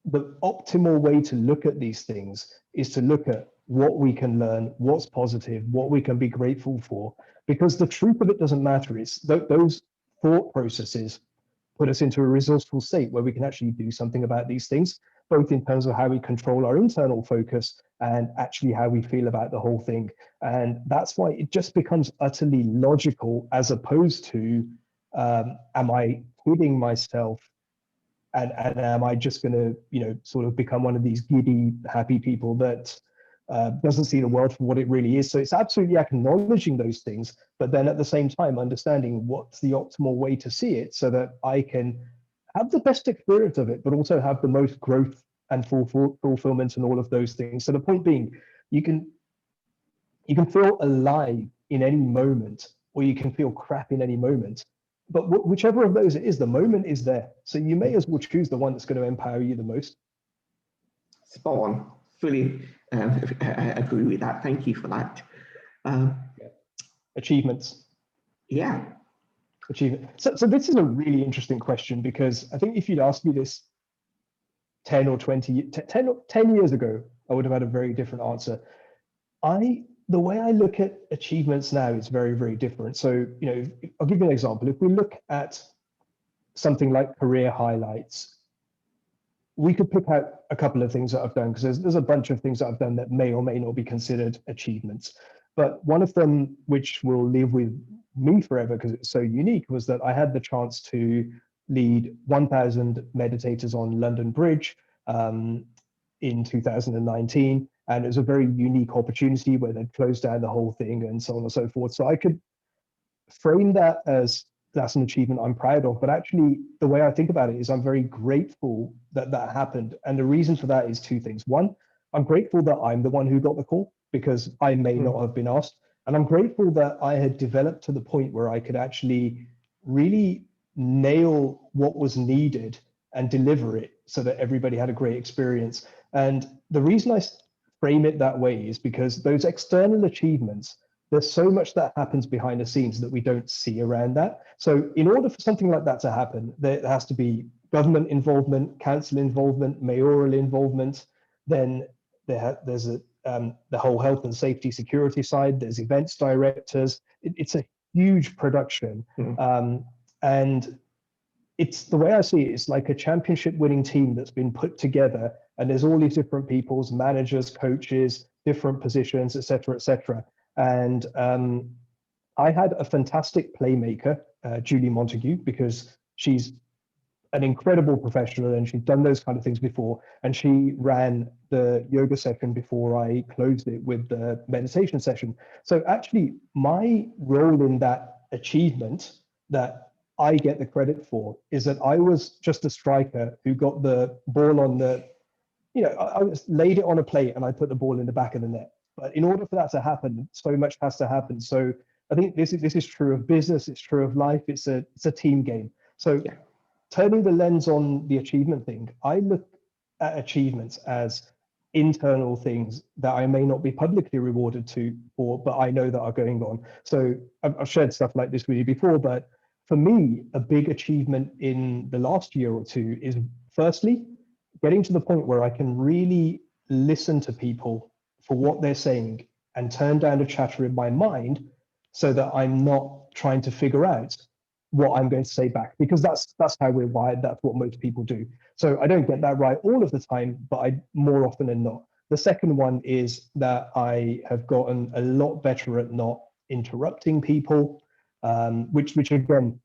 the optimal way to look at these things is to look at what we can learn, what's positive, what we can be grateful for, because the truth of it doesn't matter. It's those thought processes put us into a resourceful state where we can actually do something about these things, both in terms of how we control our internal focus and actually how we feel about the whole thing. And that's why it just becomes utterly logical, as opposed to, am I kidding myself? And am I just going to, sort of become one of these giddy, happy people that doesn't see the world for what it really is? So it's absolutely acknowledging those things, but then at the same time, understanding what's the optimal way to see it so that I can have the best experience of it, but also have the most growth and fulfillment and all of those things. So the point being, you can feel alive in any moment, or you can feel crap in any moment. But whichever of those it is, the moment is there. So you may as well choose the one that's going to empower you the most. Spot on. Fully agree with that. Thank you for that. Achievements. Yeah. Achievement. So this is a really interesting question, because I think if you'd asked me this 10 or 20, 10 years ago, I would have had a very different answer. The way I look at achievements now is very, very different. So, I'll give you an example. If we look at something like career highlights, we could pick out a couple of things that I've done, because there's a bunch of things that I've done that may or may not be considered achievements. But one of them, which will live with me forever because it's so unique, was that I had the chance to lead 1,000 meditators on London Bridge in 2019. And it was a very unique opportunity where they'd closed down the whole thing and so on and so forth. So I could frame that as that's an achievement I'm proud of. But actually, the way I think about it is I'm very grateful that that happened. And the reason for that is two things. One, I'm grateful that I'm the one who got the call, because I may not have been asked. And I'm grateful that I had developed to the point where I could actually really nail what was needed and deliver it so that everybody had a great experience. And the reason I frame it that way is because those external achievements, there's so much that happens behind the scenes that we don't see around that. So in order for something like that to happen, there has to be government involvement, council involvement, mayoral involvement. Then there's the whole health and safety security side. There's events directors. It's a huge production. And it's, the way I see it, it's like a championship winning team that's been put together, and there's all these different people's managers, coaches, different positions, etc., etc. And I had a fantastic playmaker, Julie Montague, because she's an incredible professional and she's done those kind of things before. And she ran the yoga session before I closed it with the meditation session. So actually, my role in that achievement that I get the credit for is that I was just a striker who got the ball on the, I laid it on a plate and I put the ball in the back of the net. But in order for that to happen, so much has to happen. So I think this is true of business, it's true of life, it's a team game. So turning the lens on the achievement thing, I look at achievements as internal things that I may not be publicly rewarded for, but I know that are going on. So I've shared stuff like this with you before, but for me, a big achievement in the last year or two is, firstly, getting to the point where I can really listen to people for what they're saying and turn down the chatter in my mind so that I'm not trying to figure out what I'm going to say back, because that's how we're wired. That's what most people do. So I don't get that right all of the time, but I more often than not. The second one is that I have gotten a lot better at not interrupting people, which again,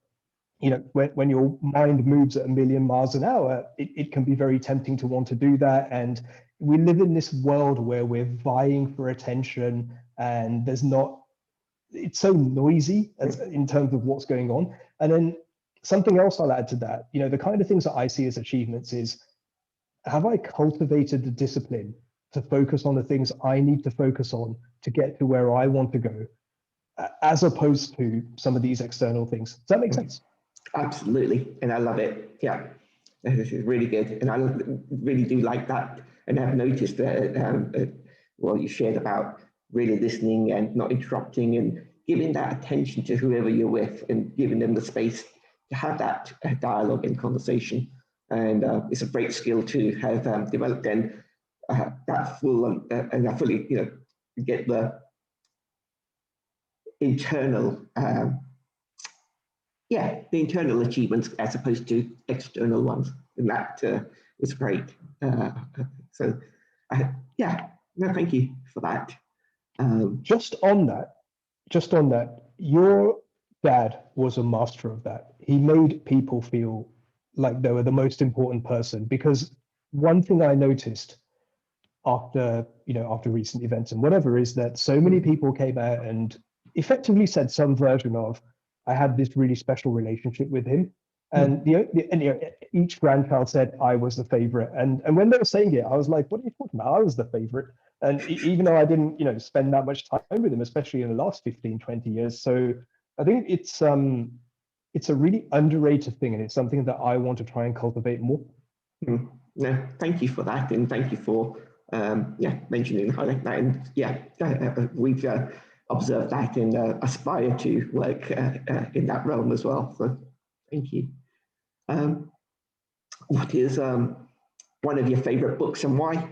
when your mind moves at 1,000,000 miles an hour, it can be very tempting to want to do that. And we live in this world where we're vying for attention, and it's so noisy in terms of what's going on. And then something else I'll add to that, the kind of things that I see as achievements is, have I cultivated the discipline to focus on the things I need to focus on to get to where I want to go, as opposed to some of these external things? Does that make sense? Absolutely. And I love it. Yeah, this is really good. And I really do like that. And I've noticed that what you shared about really listening and not interrupting and giving that attention to whoever you're with and giving them the space to have that dialogue and conversation. And it's a great skill to have developed, and that full and I fully, get the internal, the internal achievements as opposed to external ones. And that was great. So, no, thank you for that. Just on that, your dad was a master of that. He made people feel like they were the most important person, because one thing I noticed after, after recent events and whatever, is that so many people came out and effectively said some version of, I had this really special relationship with him. And each grandchild said I was the favorite. And when they were saying it, I was like, what are you talking about? I was the favorite. And even though I didn't, spend that much time with him, especially in the last 15, 20 years. So I think it's a really underrated thing, and it's something that I want to try and cultivate more. No, thank you for that, and thank you for mentioning highlight that. And we've observed that and aspire to work in that realm as well. So thank you. What is one of your favorite books and why?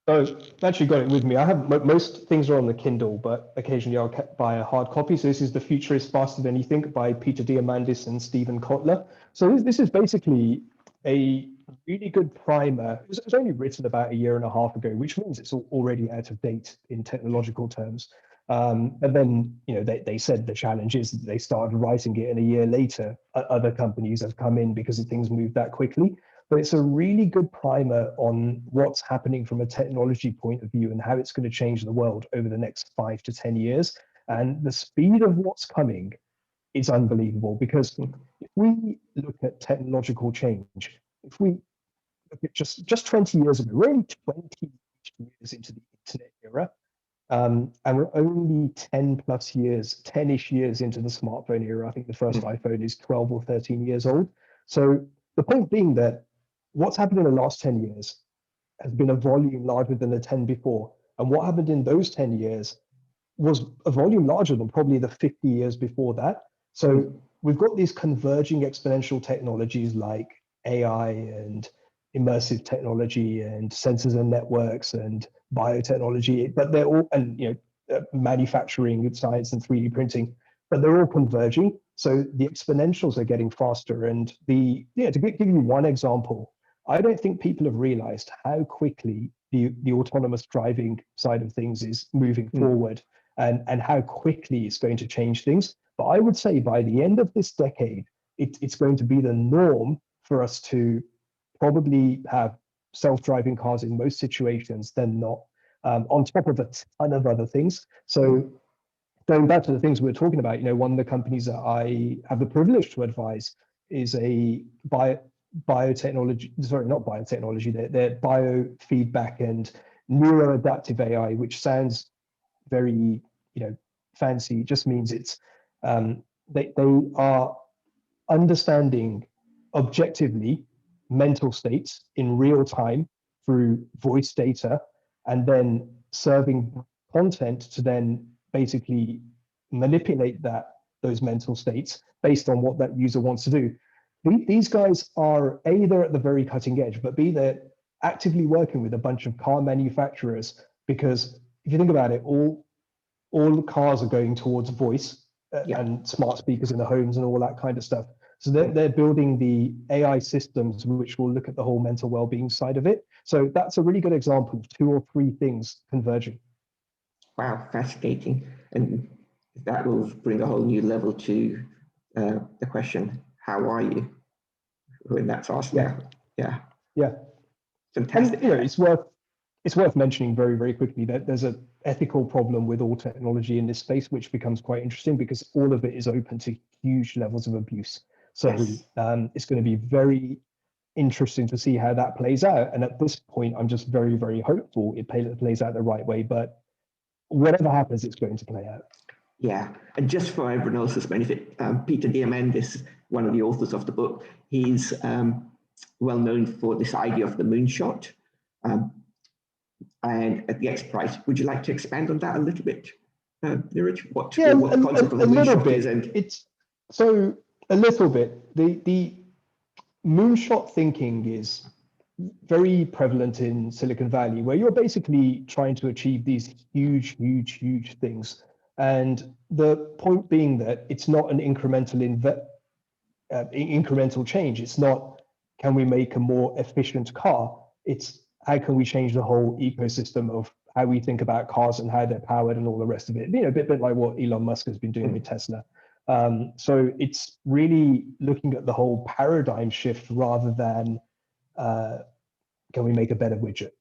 So I've actually got it with me. I have most things are on the Kindle, but occasionally I'll buy a hard copy. So this is The Future is Faster Than You Think by Peter Diamandis and Stephen Kotler. So this is basically a really good primer. It was only written about a year and a half ago, which means it's already out of date in technological terms. And then, they said the challenge is that they started writing it, and a year later, other companies have come in because things move that quickly. But it's a really good primer on what's happening from a technology point of view and how it's going to change the world over the next 5 to 10 years. And the speed of what's coming is unbelievable, because if we look at technological change, if we look at just 20 years ago, we're only 20 years into the internet era. And we're only 10 plus years, 10-ish years into the smartphone era. I think the first iPhone is 12 or 13 years old. So the point being that what's happened in the last 10 years has been a volume larger than the 10 before. And what happened in those 10 years was a volume larger than probably the 50 years before that. So we've got these converging exponential technologies like AI and immersive technology and sensors and networks and biotechnology, but they're all, and manufacturing, science, and 3D printing, but they're all converging. So the exponentials are getting faster. And to give you one example, I don't think people have realized how quickly the autonomous driving side of things is moving forward, and how quickly it's going to change things. But I would say by the end of this decade, it's going to be the norm for us to probably have self-driving cars in most situations than not, on top of a ton of other things. So going back to the things we were talking about, one of the companies that I have the privilege to advise is a biotechnology, sorry, not biotechnology, they're biofeedback and neuroadaptive AI, which sounds very, fancy. It just means it's, they are understanding objectively mental states in real time through voice data, and then serving content to then basically manipulate those mental states based on what that user wants to do. These guys are A, they're at the very cutting edge, but B, they're actively working with a bunch of car manufacturers, because if you think about it, all cars are going towards voice and smart speakers in the homes and all that kind of stuff. So they're building the AI systems which will look at the whole mental well-being side of it. So that's a really good example of 2 or 3 things converging. Wow, fascinating. And that will bring a whole new level to the question, how are you? When that's asked now. Yeah. Fantastic. And it's worth mentioning very, very quickly that there's an ethical problem with all technology in this space, which becomes quite interesting because all of it is open to huge levels of abuse. So it's going to be very interesting to see how that plays out. And at this point, I'm just very, very hopeful it plays out the right way. But whatever happens, it's going to play out. Yeah, and just for everyone else's benefit, Peter Diamandis, one of the authors of the book, he's well known for this idea of the moonshot and at the X Prize. Would you like to expand on that a little bit, Niraj? What the concept of the moonshot is? And it's so a little bit. The moonshot thinking is very prevalent in Silicon Valley, where you're basically trying to achieve these huge, huge, huge things. And the point being that it's not an incremental change. It's not, can we make a more efficient car? It's how can we change the whole ecosystem of how we think about cars and how they're powered and all the rest of it. A bit like what Elon Musk has been doing with Tesla. So it's really looking at the whole paradigm shift rather than can we make a better widget?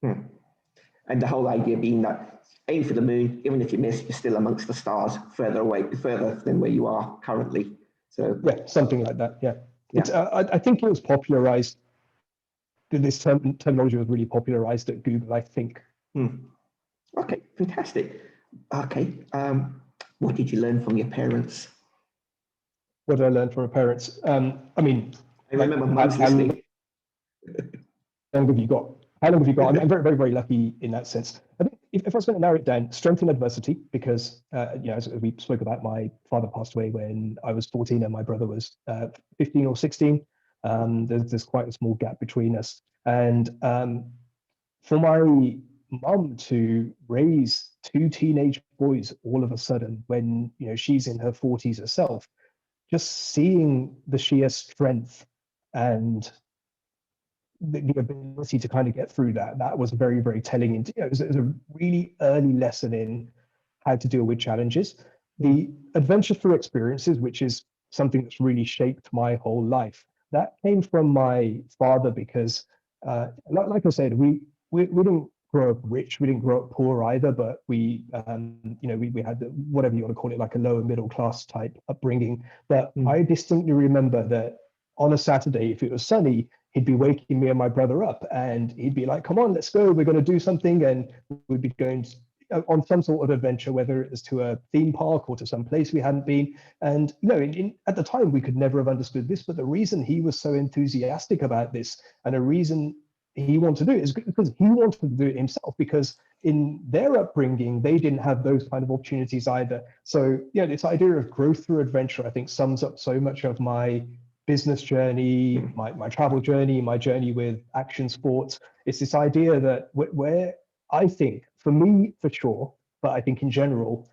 And the whole idea being that aim for the moon, even if you miss, you're still amongst the stars, further than where you are currently. So yeah, something like that. Yeah, yeah. It's I think it was popularized. This terminology was really popularized at Google, I think. Okay, fantastic. Okay, what did you learn from your parents? What did I learn from my parents? I mean, I remember mum's listening. How long have you got? How long have you got? I'm very, very, very lucky in that sense. I think if I was going to narrow it down, strength in adversity, because as we spoke about, my father passed away when I was 14 and my brother was 15 or 16. There's quite a small gap between us, and for my mum to raise two teenage boys all of a sudden when she's in her 40s herself, just seeing the sheer strength and the ability to kind of get through that was very, very telling. It was a really early lesson in how to deal with challenges. The adventure through experiences, which is something that's really shaped my whole life, that came from my father because, like I said, we didn't grow up rich, we didn't grow up poor either, but we had whatever you want to call it, like a lower middle class type upbringing. But I distinctly remember that on a Saturday, if it was sunny, he'd be waking me and my brother up and he'd be like, come on, let's go, we're going to do something. And we'd be going on some sort of adventure, whether it was to a theme park or to some place we hadn't been. And at the time we could never have understood this, but the reason he was so enthusiastic about this and a reason he wanted to do it is because he wanted to do it himself, because in their upbringing they didn't have those kind of opportunities either. So this idea of growth through adventure, I think, sums up so much of my business journey, my travel journey, my journey with action sports. It's this idea that where I think, for me for sure, but I think in general,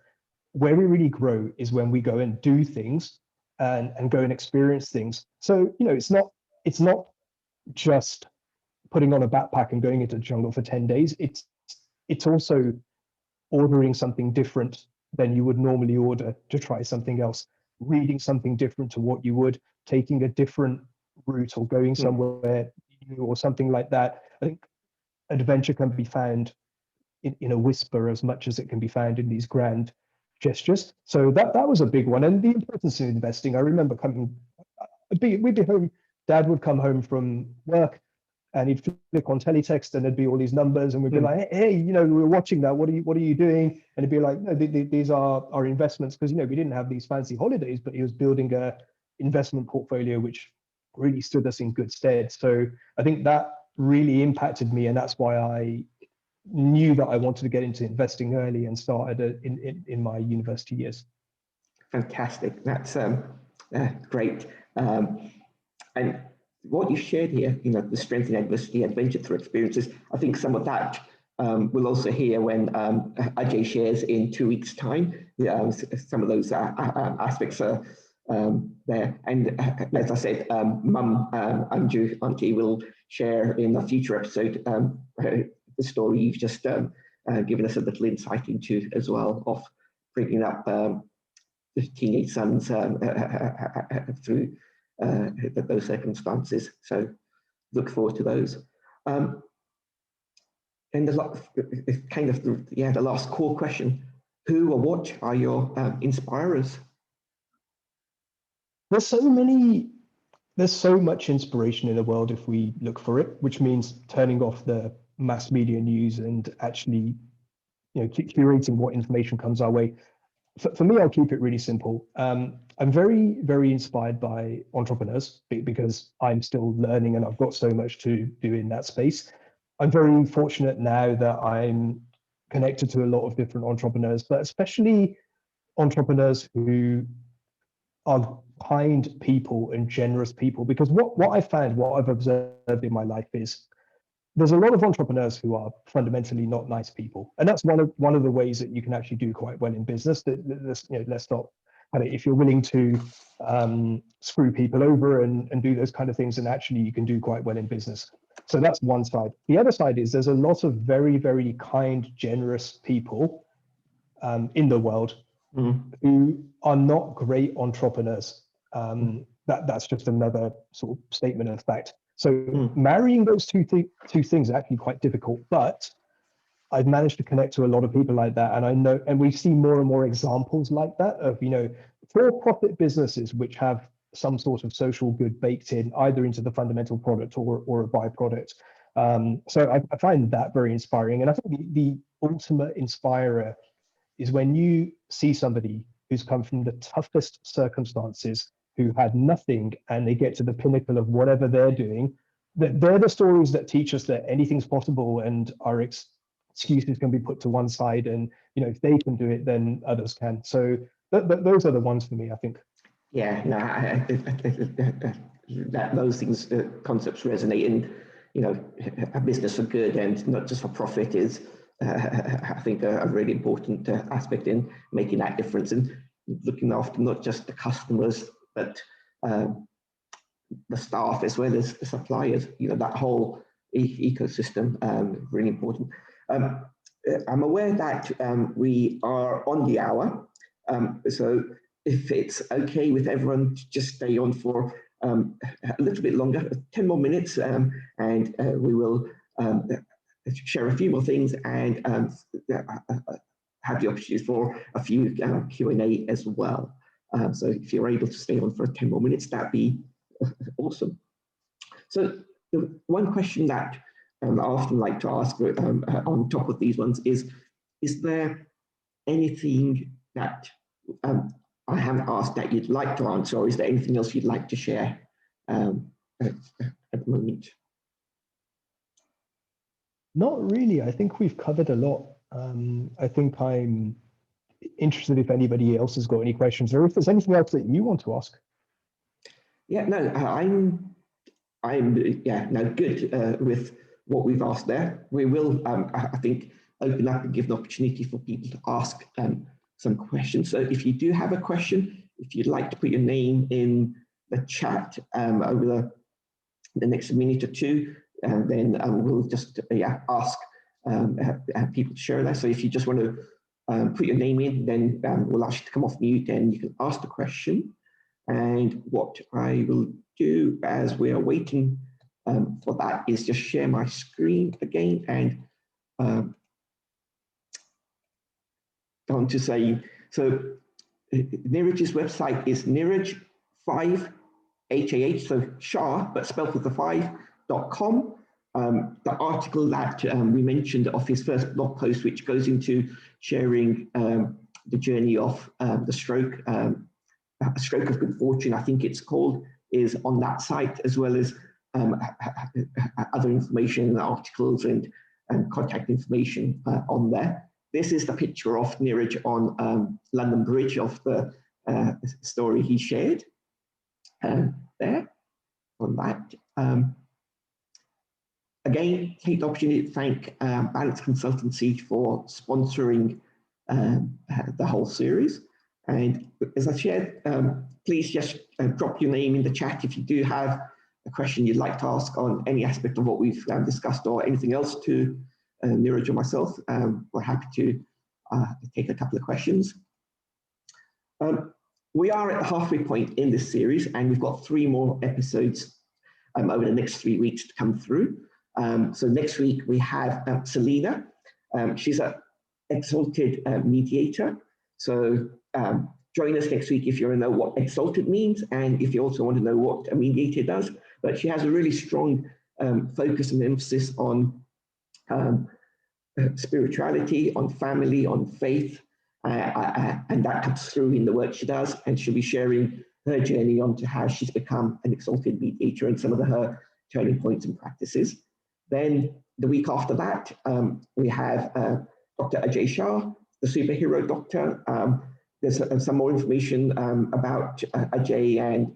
where we really grow is when we go and do things and go and experience things. So it's not just putting on a backpack and going into the jungle for 10 days. It's also ordering something different than you would normally order to try something else, reading something different to what you would, taking a different route or going somewhere new or something like that. I think adventure can be found in a whisper as much as it can be found in these grand gestures. So that was a big one. And the importance of investing, I remember we'd be home, Dad would come home from work and he'd flick on teletext and there'd be all these numbers and we'd be like, hey, we're watching that. What are you doing? And he'd be like, no, these are our investments, because we didn't have these fancy holidays, but he was building a investment portfolio which really stood us in good stead. So I think that really impacted me, and that's why I knew that I wanted to get into investing early and started in my university years. Fantastic. That's great. And what you shared here, the strength in adversity, adventure through experiences, I think some of that we'll also hear when Ajay shares in 2 weeks' time. Some of those aspects are there. And as I said, Mum, Auntie will share in a future episode the story you've just given us a little insight into as well, of bringing up the teenage sons through those circumstances. So look forward to those. And the last core question: who or what are your inspirers? There's so much inspiration in the world if we look for it, which means turning off the mass media news and actually, curating what information comes our way. For me, I'll keep it really simple. I'm very, very inspired by entrepreneurs because I'm still learning and I've got so much to do in that space. I'm very fortunate now that I'm connected to a lot of different entrepreneurs, but especially entrepreneurs who are kind people and generous people. Because what I found, what I've observed in my life is there's a lot of entrepreneurs who are fundamentally not nice people, and that's one of the ways that you can actually do quite well in business. Let's not. If you're willing to screw people over and do those kind of things, then actually you can do quite well in business. So that's one side. The other side is there's a lot of very, very kind, generous people in the world who are not great entrepreneurs. That's just another sort of statement of fact. So marrying those two things is actually quite difficult, but I've managed to connect to a lot of people like that. And I know, and we see more and more examples like that of, for-profit businesses which have some sort of social good baked in, either into the fundamental product or a byproduct. So I find that very inspiring. And I think the ultimate inspirer is when you see somebody who's come from the toughest circumstances, who had nothing, and they get to the pinnacle of whatever they're doing. That they're the stories that teach us that anything's possible, and our excuses can be put to one side. And if they can do it, then others can. So those are the ones for me, I think. Yeah, no, those things, concepts resonate, and a business for good and not just for profit is, I think, a really important aspect in making that difference and looking after not just the customers but the staff as well as the suppliers. That whole ecosystem, really important. I'm aware that we are on the hour, so if it's okay with everyone to just stay on for a little bit longer, 10 more minutes, and we will share a few more things and have the opportunity for a few Q&A as well. So if you're able to stay on for 10 more minutes, that'd be awesome. So the one question that I often like to ask on top of these ones is there anything that I haven't asked that you'd like to answer, or is there anything else you'd like to share at the moment? Not really. I think we've covered a lot. I think I'm interested if anybody else has got any questions, or if there's anything else that you want to ask. Yeah, no, I'm good with what we've asked there. We will, I think, open up and give an opportunity for people to ask some questions. So if you do have a question, if you'd like to put your name in the chat over the next minute or two, then we'll just ask people to share that. So if you just want to put your name in, then we'll ask you to come off mute and you can ask the question. And what I will do as we are waiting for that is just share my screen again and on to say, so Niraj's website is Niraj 5 HAH, so Shah, but spelled with the 5.com. The article that we mentioned of his first blog post, which goes into sharing the journey of the stroke, a stroke of good fortune, I think it's called, is on that site, as well as other information, articles and contact information on there. This is the picture of Niraj on London Bridge of the story he shared there on that. Again, take the opportunity to thank Balance Consultancy for sponsoring the whole series. And as I shared, please just drop your name in the chat if you do have a question you'd like to ask on any aspect of what we've discussed or anything else to Niraj or myself. We're happy to take a couple of questions. We are at the halfway point in this series, and we've got 3 more episodes over the next 3 weeks to come through. So next week we have Selena. She's an exalted mediator. So join us next week if you want to know what exalted means, and if you also want to know what a mediator does. But she has a really strong focus and emphasis on spirituality, on family, on faith, and that comes through in the work she does. And she'll be sharing her journey onto how she's become an exalted mediator and some of her turning points and practices. Then the week after that, we have Dr. Ajay Shah, the superhero doctor. There's some more information about Ajay and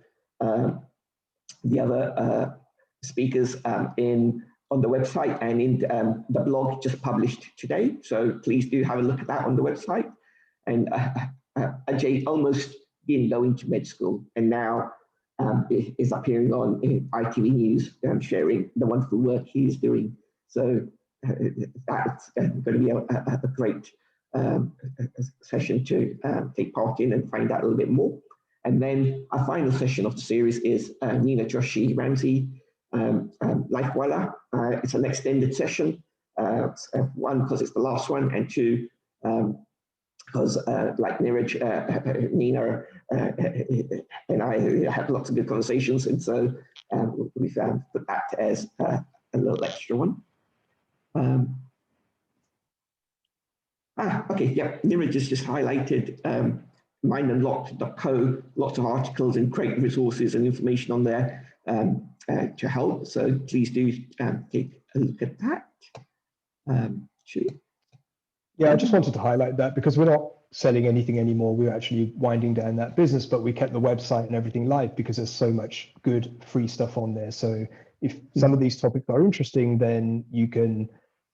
the other speakers on the website and in the blog just published today. So please do have a look at that on the website. And Ajay almost didn't go into med school, and now is appearing on ITV News, sharing the wonderful work he's doing. So that's going to be a great session to take part in and find out a little bit more. And then our final session of the series is Nina Joshi Ramsey, Life Wella. It's an extended session, one, because it's the last one, and two, because like Niraj, Nina and I have lots of good conversations, and so we've put that as a little extra one. Okay, yeah, Niraj has just highlighted mindunlocked.co, lots of articles and great resources and information on there to help. So please do take a look at that. Yeah, I just wanted to highlight that because we're not selling anything anymore. We're actually winding down that business, but we kept the website and everything live because there's so much good free stuff on there. So if some of these topics are interesting, then you can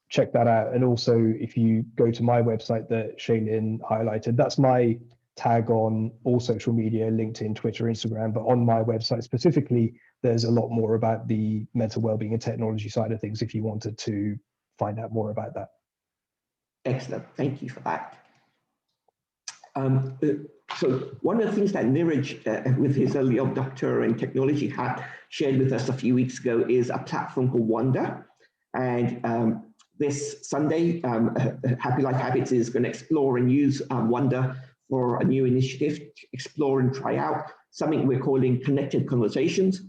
check that out. And also, if you go to my website that Shailin highlighted, that's my tag on all social media, LinkedIn, Twitter, Instagram. But on my website specifically, there's a lot more about the mental wellbeing and technology side of things if you wanted to find out more about that. Excellent. Thank you for that. So one of the things that Niraj, with his early adopter and technology hat, shared with us a few weeks ago is a platform called Wonder. And this Sunday, Happy Life Habits is going to explore and use Wonder for a new initiative to explore and try out something we're calling Connected Conversations.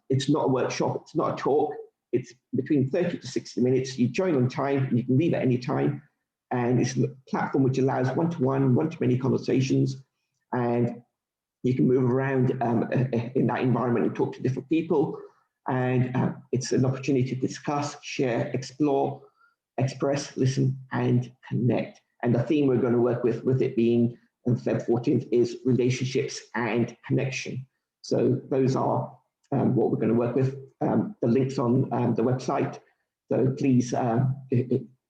It's not a workshop, it's not a talk, it's between 30 to 60 minutes. You join on time, and you can leave at any time. And it's a platform which allows one-to-one, one-to-many conversations. And you can move around in that environment and talk to different people. And it's an opportunity to discuss, share, explore, express, listen, and connect. And the theme we're going to work with it being on Feb 14th is relationships and connection. So those are what we're going to work with. The links on the website. So please,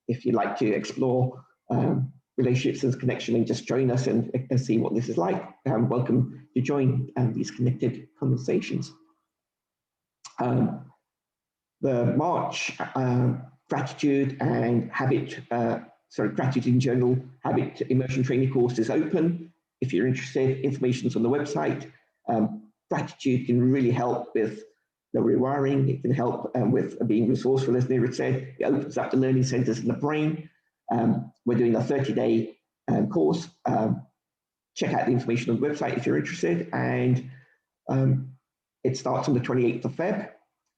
if you'd like to explore relationships and connection and just join us and see what this is like, welcome to join these connected conversations. The March gratitude and habit, gratitude in general, habit immersion training course is open. If you're interested, information's on the website. Gratitude can really help with the rewiring. It can help with being resourceful, as Niraj said. It opens up the learning centers in the brain. We're doing a 30-day course. Check out the information on the website if you're interested. And it starts on the 28th of Feb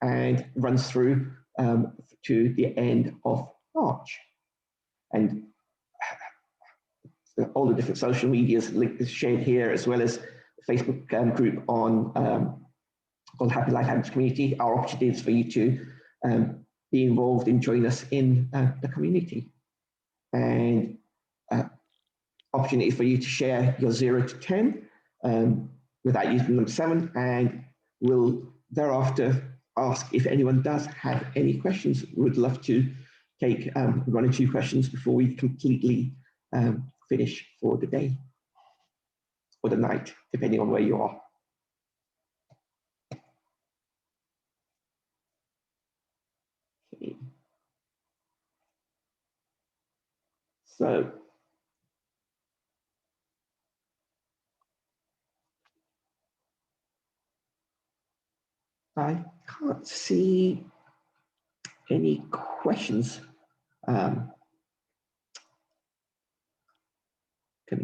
and runs through to the end of March. And all the different social medias link is shared here, as well as the Facebook group on called Happy Life Habits Community. Our opportunities for you to be involved and join us in the community. And opportunity for you to share your 0 to 10 without using number 7. And we'll thereafter ask if anyone does have any questions. We'd love to take 1 or 2 questions before we completely finish for the day or the night, depending on where you are. Okay. So I can't see any questions coming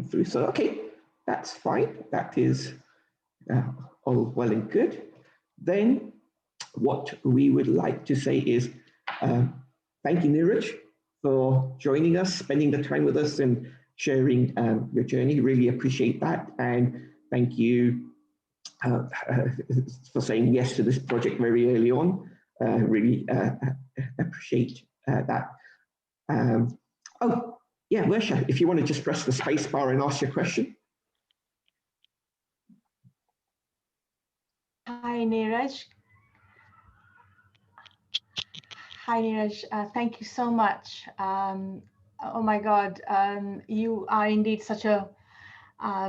through. So, okay, that's fine. That is all well and good. Then what we would like to say is thank you, Niraj, for joining us, spending the time with us and sharing your journey. Really appreciate that. And thank you for saying yes to this project very early on. Really appreciate that. Oh, yeah, Wersha, if you want to just press the space bar and ask your question. Hi, Niraj. Hi, Niraj. Thank you so much. Oh my God, you are indeed such a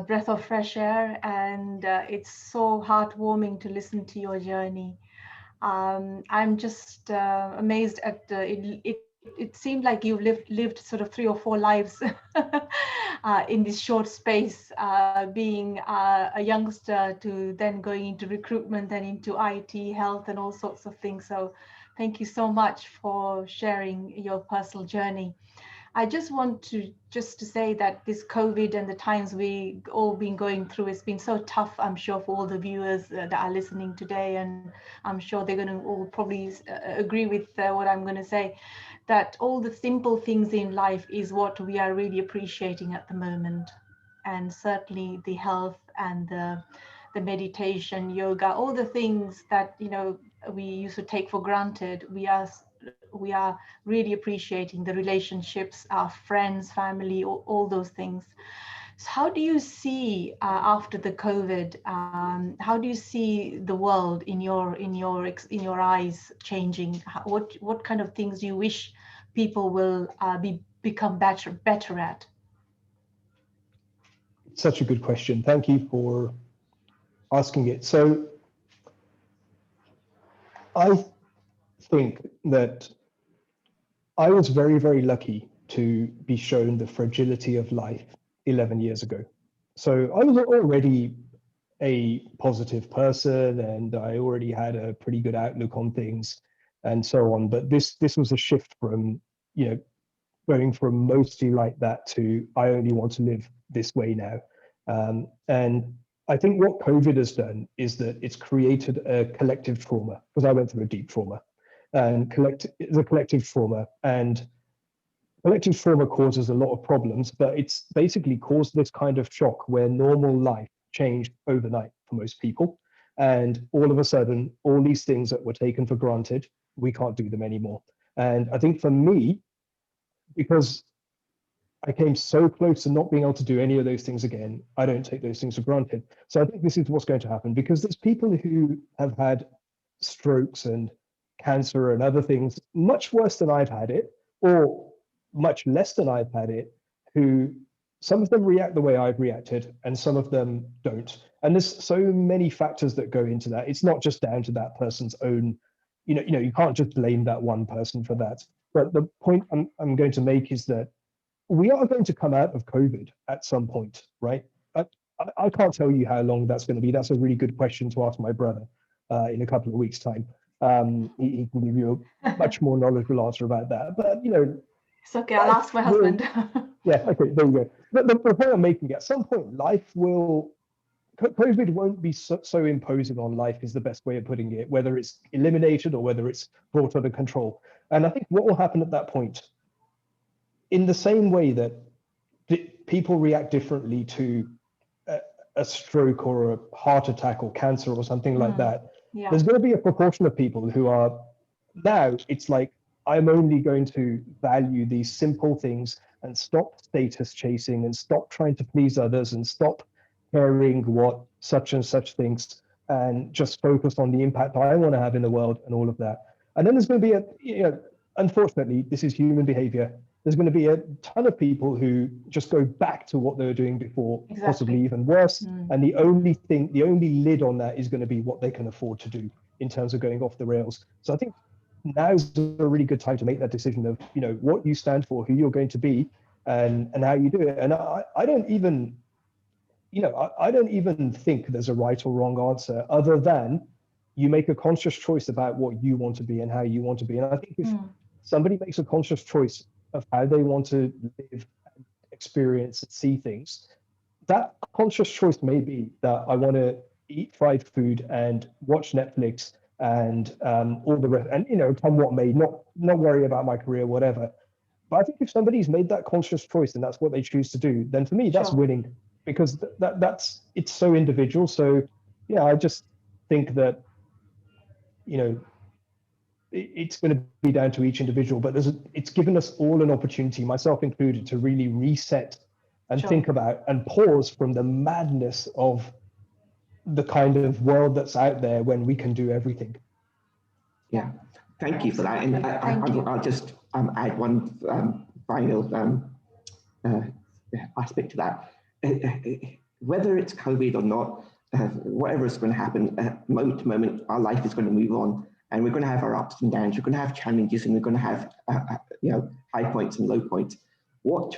breath of fresh air, and it's so heartwarming to listen to your journey. I'm just amazed at it seemed like you've lived sort of 3 or 4 lives in this short space, being a youngster to then going into recruitment, then into IT, health, and all sorts of things. So thank you so much for sharing your personal journey. I just want to say that this COVID and the times we all been going through, it's been so tough, I'm sure, for all the viewers that are listening today, and I'm sure they're going to all probably agree with what I'm going to say, that all the simple things in life is what we are really appreciating at the moment. And certainly the health and the meditation, yoga, all the things that, we used to take for granted, we are really appreciating the relationships, our friends, family, all those things. So how do you see after the COVID? How do you see the world in your eyes changing? What kind of things do you wish people will become better at? Such a good question. Thank you for asking it. So I think that I was very, very lucky to be shown the fragility of life 11 years ago. So I was already a positive person and I already had a pretty good outlook on things and so on. But this was a shift from, going from mostly like that to I only want to live this way now. And I think what COVID has done is that it's created a collective trauma, because I went through a deep trauma, and it's a collective trauma, and collective trauma causes a lot of problems, but it's basically caused this kind of shock where normal life changed overnight for most people. And all of a sudden, all these things that were taken for granted, we can't do them anymore. And I think for me, because I came so close to not being able to do any of those things again, I don't take those things for granted. So I think this is what's going to happen, because there's people who have had strokes and cancer and other things much worse than I've had it, or much less than I've had it, who some of them react the way I've reacted and some of them don't. And there's so many factors that go into that. It's not just down to that person's own, you can't just blame that one person for that. But the point I'm going to make is that we are going to come out of COVID at some point, right? I can't tell you how long that's going to be. That's a really good question to ask my brother in a couple of weeks' time. He can give you a much more knowledgeable answer about that. But it's okay. I'll ask my husband. Yeah. Okay. There you go. But the point I'm making, at some point, COVID won't be so imposing on life, is the best way of putting it, whether it's eliminated or whether it's brought under control. And I think what will happen at that point, in the same way that people react differently to a stroke or a heart attack or cancer or something like that, there's going to be a proportion of people who are, now it's like, I'm only going to value these simple things and stop status chasing and stop trying to please others and stop caring what such and such thinks, and just focus on the impact I want to have in the world and all of that. And then there's going to be unfortunately, this is human behavior. There's going to be a ton of people who just go back to what they were doing before, possibly even worse. And the only lid on that is going to be what they can afford to do in terms of going off the rails. So I think now's a really good time to make that decision of, what you stand for, who you're going to be, and how you do it. And I don't even, I don't even think there's a right or wrong answer, other than you make a conscious choice about what you want to be and how you want to be. And I think if somebody makes a conscious choice of how they want to live, experience, and see things, that conscious choice may be that I want to eat fried food and watch Netflix and all the rest, and come what may, not worry about my career, whatever. But I think if somebody's made that conscious choice and that's what they choose to do, then for me that's winning, because that's it's so individual. So yeah, I just think that it's going to be down to each individual, but it's given us all an opportunity, myself included, to really reset and think about and pause from the madness of the kind of world that's out there when we can do everything. Yeah, thank you for that. And I'll just add one final aspect to that. whether it's COVID or not, whatever is going to happen, moment to moment, our life is going to move on, and we're going to have our ups and downs. We're going to have challenges, and we're going to have high points and low points. What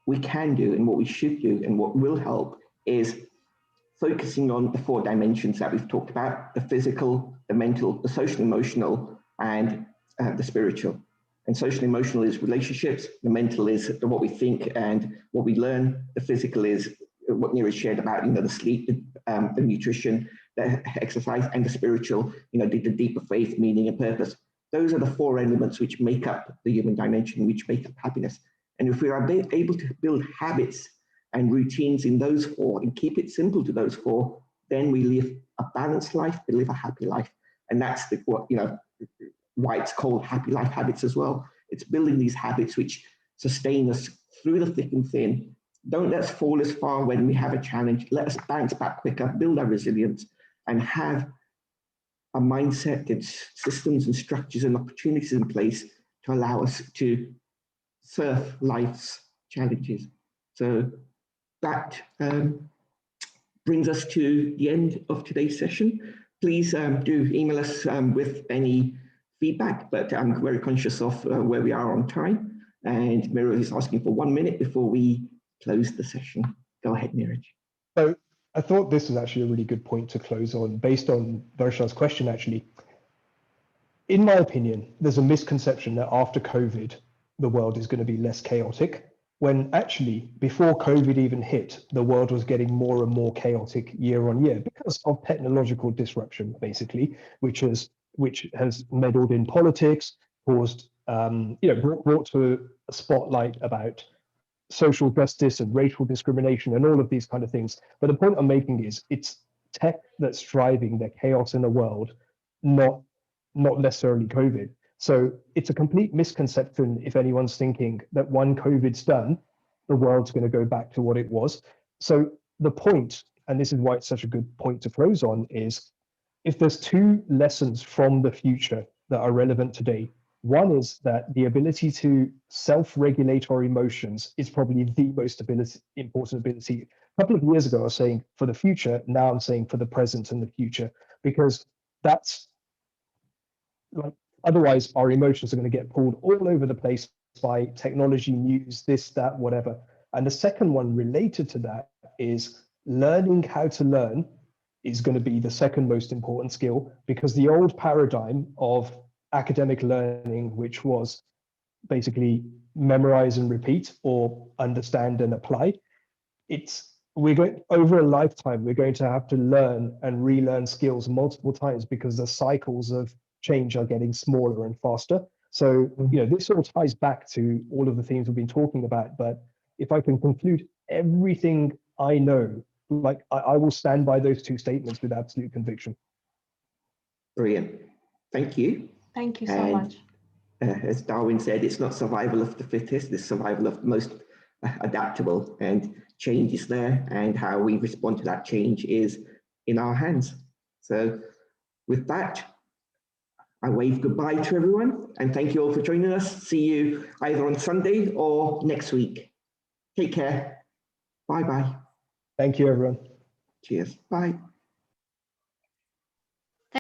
we can do, and what we should do, and what will help is focusing on the 4 dimensions that we've talked about: the physical, the mental, the social emotional, and the spiritual. And social emotional is relationships, the mental is what we think and what we learn, the physical is what Niraj shared about, the sleep, the nutrition, the exercise, and the spiritual, the deeper faith, meaning, and purpose. Those are the 4 elements which make up the human dimension, which make up happiness. And if we are able to build habits and routines in those 4 and keep it simple to those 4, then we live a balanced life, we live a happy life. And that's why it's called happy life habits as well. It's building these habits which sustain us through the thick and thin. Don't let us fall as far when we have a challenge. Let us bounce back quicker, build our resilience, and have a mindset and systems and structures and opportunities in place to allow us to surf life's challenges. So that brings us to the end of today's session. Please do email us with any feedback, but I'm very conscious of where we are on time. And Mira is asking for 1 minute before we close the session. Go ahead, Niraj. So I thought this was actually a really good point to close on, based on Darshana's question, actually. In my opinion, there's a misconception that after COVID, the world is going to be less chaotic, when actually, before COVID even hit, the world was getting more and more chaotic year on year because of technological disruption, basically, which has meddled in politics, caused, brought to a spotlight about social justice and racial discrimination and all of these kind of things. But the point I'm making is it's tech that's driving the chaos in the world, not necessarily COVID. So it's a complete misconception if anyone's thinking that when COVID's done, the world's going to go back to what it was. So the point, and this is why it's such a good point to close on, is if there's 2 lessons from the future that are relevant today, one is that the ability to self-regulate our emotions is probably the most important ability. A couple of years ago, I was saying for the future, now I'm saying for the present and the future, because that's like, otherwise our emotions are going to get pulled all over the place by technology, news, this, that, whatever. And the second one related to that is learning how to learn is going to be the second most important skill, because the old paradigm of academic learning, which was basically memorize and repeat or understand and apply, we're going over a lifetime, we're going to have to learn and relearn skills multiple times because the cycles of change are getting smaller and faster. So, this all ties back to all of the things we've been talking about. But if I can conclude everything I know, like I will stand by those 2 statements with absolute conviction. Brilliant. Thank you. Thank you so much. As Darwin said, it's not survival of the fittest, it's survival of the most adaptable, and change is there, and how we respond to that change is in our hands. So with that, I wave goodbye to everyone, and thank you all for joining us. See you either on Sunday or next week. Take care. Bye-bye. Thank you, everyone. Cheers. Bye.